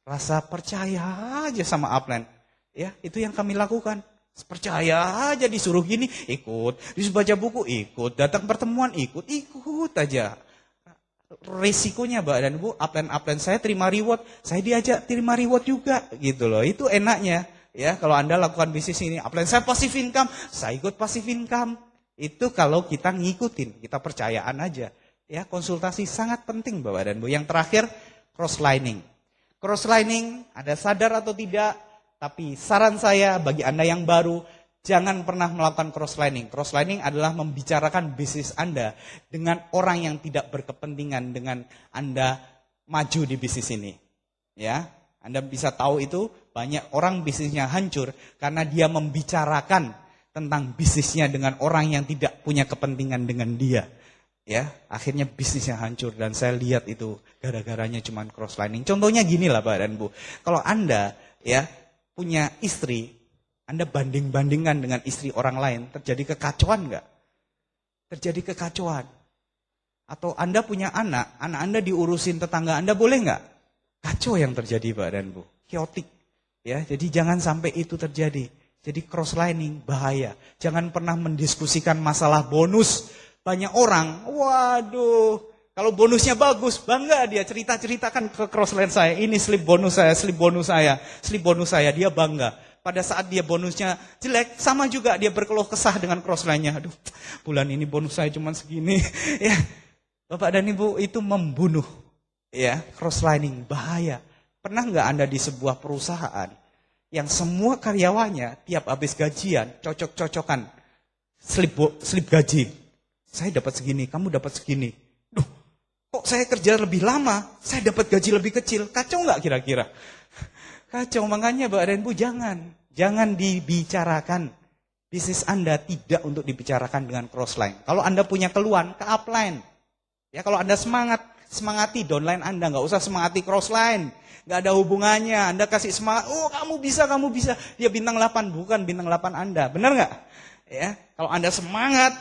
rasa percaya aja sama upline. Ya, itu yang kami lakukan. Percaya aja disuruh gini, ikut. Disuruh baca buku, ikut. Datang pertemuan, ikut aja. Resikonya Mbak dan Bu, upline saya terima reward, saya diajak terima reward juga gitu loh. Itu enaknya. Ya, kalau Anda lakukan bisnis ini, upline saya passive income, saya ikut passive income. Itu kalau kita ngikutin, kita percayaan aja. Ya, konsultasi sangat penting Bapak dan Bu. Yang terakhir, cross-lining. Cross-lining, Anda sadar atau tidak, tapi saran saya bagi Anda yang baru, jangan pernah melakukan cross-lining. Cross-lining adalah membicarakan bisnis Anda dengan orang yang tidak berkepentingan dengan Anda maju di bisnis ini. Ya, Anda bisa tahu itu, banyak orang bisnisnya hancur karena dia membicarakan tentang bisnisnya dengan orang yang tidak punya kepentingan dengan dia. Ya, akhirnya bisnisnya hancur dan saya lihat itu gara-garanya cuma cross-lining. Contohnya gini lah Pak dan Bu. Kalau Anda ya punya istri, Anda banding-bandingkan dengan istri orang lain, terjadi kekacauan enggak? Terjadi kekacauan. Atau Anda punya anak Anda diurusin tetangga Anda, boleh nggak? Kacau yang terjadi Pak dan Bu, chaotic. Ya, jadi jangan sampai itu terjadi. Jadi crosslining bahaya. Jangan pernah mendiskusikan masalah bonus. Banyak orang, waduh, kalau bonusnya bagus, bangga dia cerita-ceritakan ke crossline saya. Ini slip bonus saya, slip bonus saya, slip bonus saya, dia bangga. Pada saat dia bonusnya jelek, sama juga dia berkeluh kesah dengan crossline-nya. Aduh, bulan ini bonus saya cuma segini. Ya, Bapak dan Ibu, itu membunuh. Ya, crosslining bahaya. Pernah nggak Anda di sebuah perusahaan yang semua karyawannya tiap habis gajian cocok-cocokan slip gaji. Saya dapat segini, kamu dapat segini. Duh, kok saya kerja lebih lama, saya dapat gaji lebih kecil. Kacau nggak kira-kira? Kacau, makanya Bapak dan Ibu jangan dibicarakan. Bisnis Anda tidak untuk dibicarakan dengan crossline. Kalau Anda punya keluhan, ke upline. Ya, kalau Anda semangati downline Anda, nggak usah semangati crossline. Nggak ada hubungannya. Anda kasih semangat, oh kamu bisa. Dia bintang 8, bukan bintang 8 Anda. Benar nggak? Ya, kalau Anda semangat,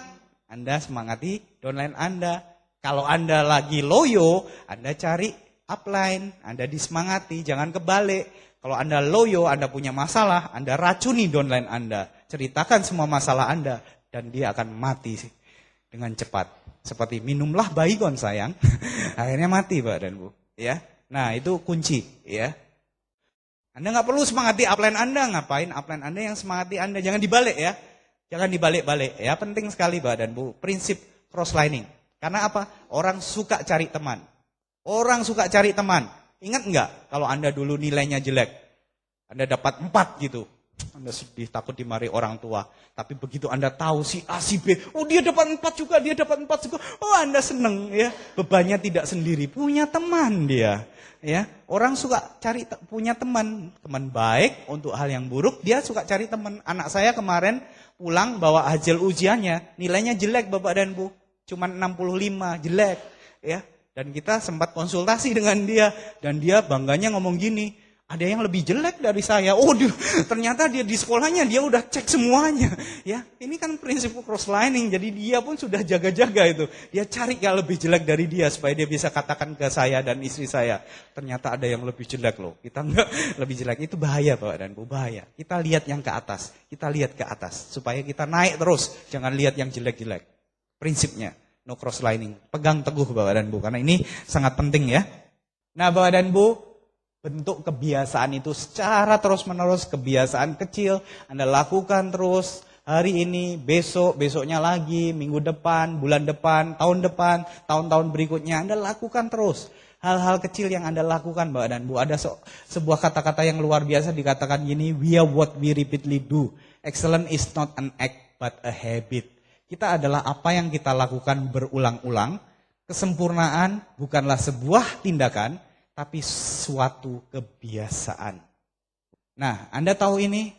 Anda semangati downline Anda. Kalau Anda lagi loyo, Anda cari upline. Anda disemangati, jangan kebalik. Kalau Anda loyo, Anda punya masalah, Anda racuni downline Anda. Ceritakan semua masalah Anda, dan dia akan mati dengan cepat. Seperti minumlah baygon sayang, akhirnya mati Pak dan Bu. Ya. Nah, itu kunci, ya. Anda nggak perlu semangati upline Anda, ngapain upline Anda yang semangati Anda? Jangan dibalik ya, jangan dibalik-balik. Ya, penting sekali Pak dan Bu, prinsip crosslining. Karena apa? Orang suka cari teman. Orang suka cari teman. Ingat nggak kalau Anda dulu nilainya jelek, Anda dapat 4 gitu. Anda sedih, takut dimarahi orang tua. Tapi begitu Anda tahu si A, si B, oh dia dapat 4 juga, dia dapat 4 juga. Oh Anda seneng ya, bebannya tidak sendiri, punya teman dia. Ya, orang suka cari punya teman baik untuk hal yang buruk, dia suka cari teman. Anak saya kemarin pulang bawa hasil ujiannya, nilainya jelek Bapak dan Bu, cuma 65, jelek. Ya, dan kita sempat konsultasi dengan dia, dan dia bangganya ngomong gini, ada yang lebih jelek dari saya. Oh, ternyata dia di sekolahnya dia udah cek semuanya. Ya, ini kan prinsip crosslining. Jadi dia pun sudah jaga-jaga itu. Dia cari yang lebih jelek dari dia supaya dia bisa katakan ke saya dan istri saya, ternyata ada yang lebih jelek loh. Kita enggak lebih jelek. Itu bahaya Bapak dan Bu, bahaya. Kita lihat yang ke atas. Kita lihat ke atas supaya kita naik terus. Jangan lihat yang jelek-jelek. Prinsipnya no crosslining. Pegang teguh Bapak dan Bu, karena ini sangat penting ya. Nah, Bapak dan Bu, bentuk kebiasaan itu secara terus-menerus, kebiasaan kecil, Anda lakukan terus, hari ini, besoknya lagi, minggu depan, bulan depan, tahun-tahun berikutnya, Anda lakukan terus. Hal-hal kecil yang Anda lakukan, Bapak dan Bu. Ada sebuah kata-kata yang luar biasa dikatakan gini, we are what we repeatedly do. Excellence is not an act, but a habit. Kita adalah apa yang kita lakukan berulang-ulang. Kesempurnaan bukanlah sebuah tindakan, tapi suatu kebiasaan. Nah, Anda tahu ini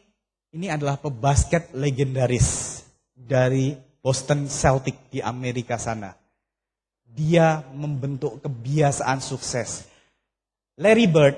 adalah pebasket legendaris dari Boston Celtics di Amerika sana. Dia membentuk kebiasaan sukses. Larry Bird,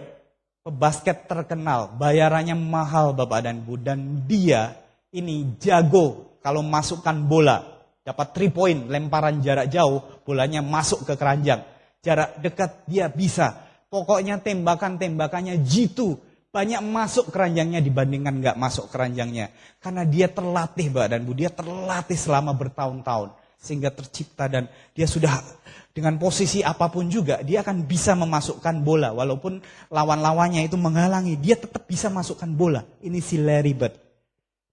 pebasket terkenal, bayarannya mahal Bapak dan Bu, dan dia ini jago kalau masukkan bola, dapat 3 point, lemparan jarak jauh, bolanya masuk ke keranjang. Jarak dekat dia bisa. Pokoknya tembakannya jitu. Banyak masuk keranjangnya dibandingkan nggak masuk keranjangnya. Karena dia terlatih Bapak dan Bu. Dia terlatih selama bertahun-tahun. Sehingga tercipta dan dia sudah dengan posisi apapun juga. Dia akan bisa memasukkan bola. Walaupun lawan-lawannya itu menghalangi. Dia tetap bisa masukkan bola. Ini si Larry Bird.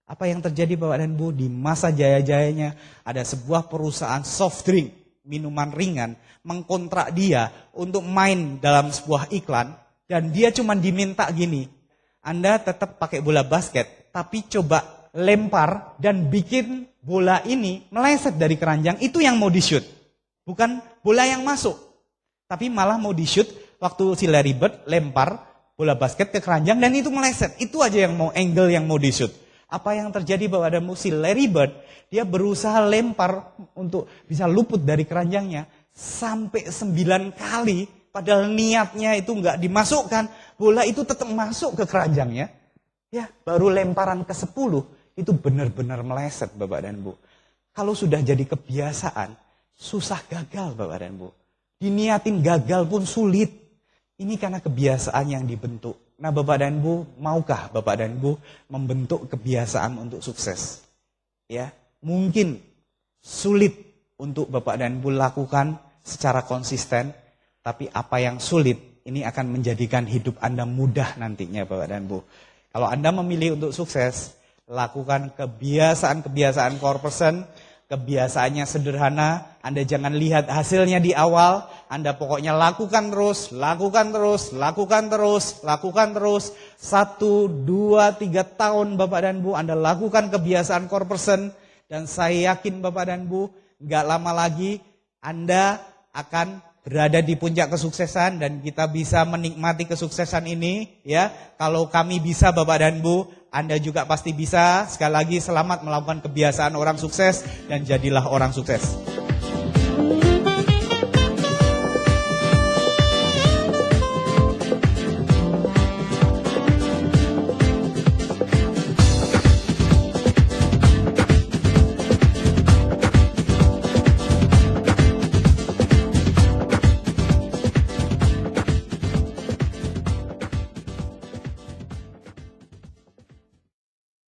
Apa yang terjadi Bapak dan Bu? Di masa jaya-jayanya ada sebuah perusahaan soft drink, minuman ringan, mengkontrak dia untuk main dalam sebuah iklan, dan dia cuma diminta gini, Anda tetap pakai bola basket, tapi coba lempar dan bikin bola ini meleset dari keranjang, itu yang mau di-shoot. Bukan bola yang masuk, tapi malah mau di-shoot waktu si Larry Bird lempar bola basket ke keranjang dan itu meleset. Itu aja yang mau, angle yang mau di-shoot. Apa yang terjadi Bapak dan Bu, si Larry Bird, dia berusaha lempar untuk bisa luput dari keranjangnya sampai 9 kali, padahal niatnya itu enggak dimasukkan, bola itu tetap masuk ke keranjangnya. Ya, baru lemparan ke-10 itu benar-benar meleset Bapak dan Bu. Kalau sudah jadi kebiasaan, susah gagal Bapak dan Ibu. Diniatin gagal pun sulit. Ini karena kebiasaan yang dibentuk. Nah Bapak dan Ibu, maukah Bapak dan Ibu membentuk kebiasaan untuk sukses? Ya, mungkin sulit untuk Bapak dan Ibu lakukan secara konsisten, tapi apa yang sulit ini akan menjadikan hidup Anda mudah nantinya Bapak dan Ibu. Kalau Anda memilih untuk sukses, lakukan kebiasaan-kebiasaan core person, kebiasaannya sederhana, Anda jangan lihat hasilnya di awal, Anda pokoknya lakukan terus, lakukan terus, lakukan terus, lakukan terus. 1, 2, 3 tahun Bapak dan Ibu, Anda lakukan kebiasaan core person, dan saya yakin Bapak dan Ibu, gak lama lagi Anda akan berada di puncak kesuksesan dan kita bisa menikmati kesuksesan ini. Ya, kalau kami bisa Bapak dan Ibu, Anda juga pasti bisa. Sekali lagi selamat melakukan kebiasaan orang sukses dan jadilah orang sukses.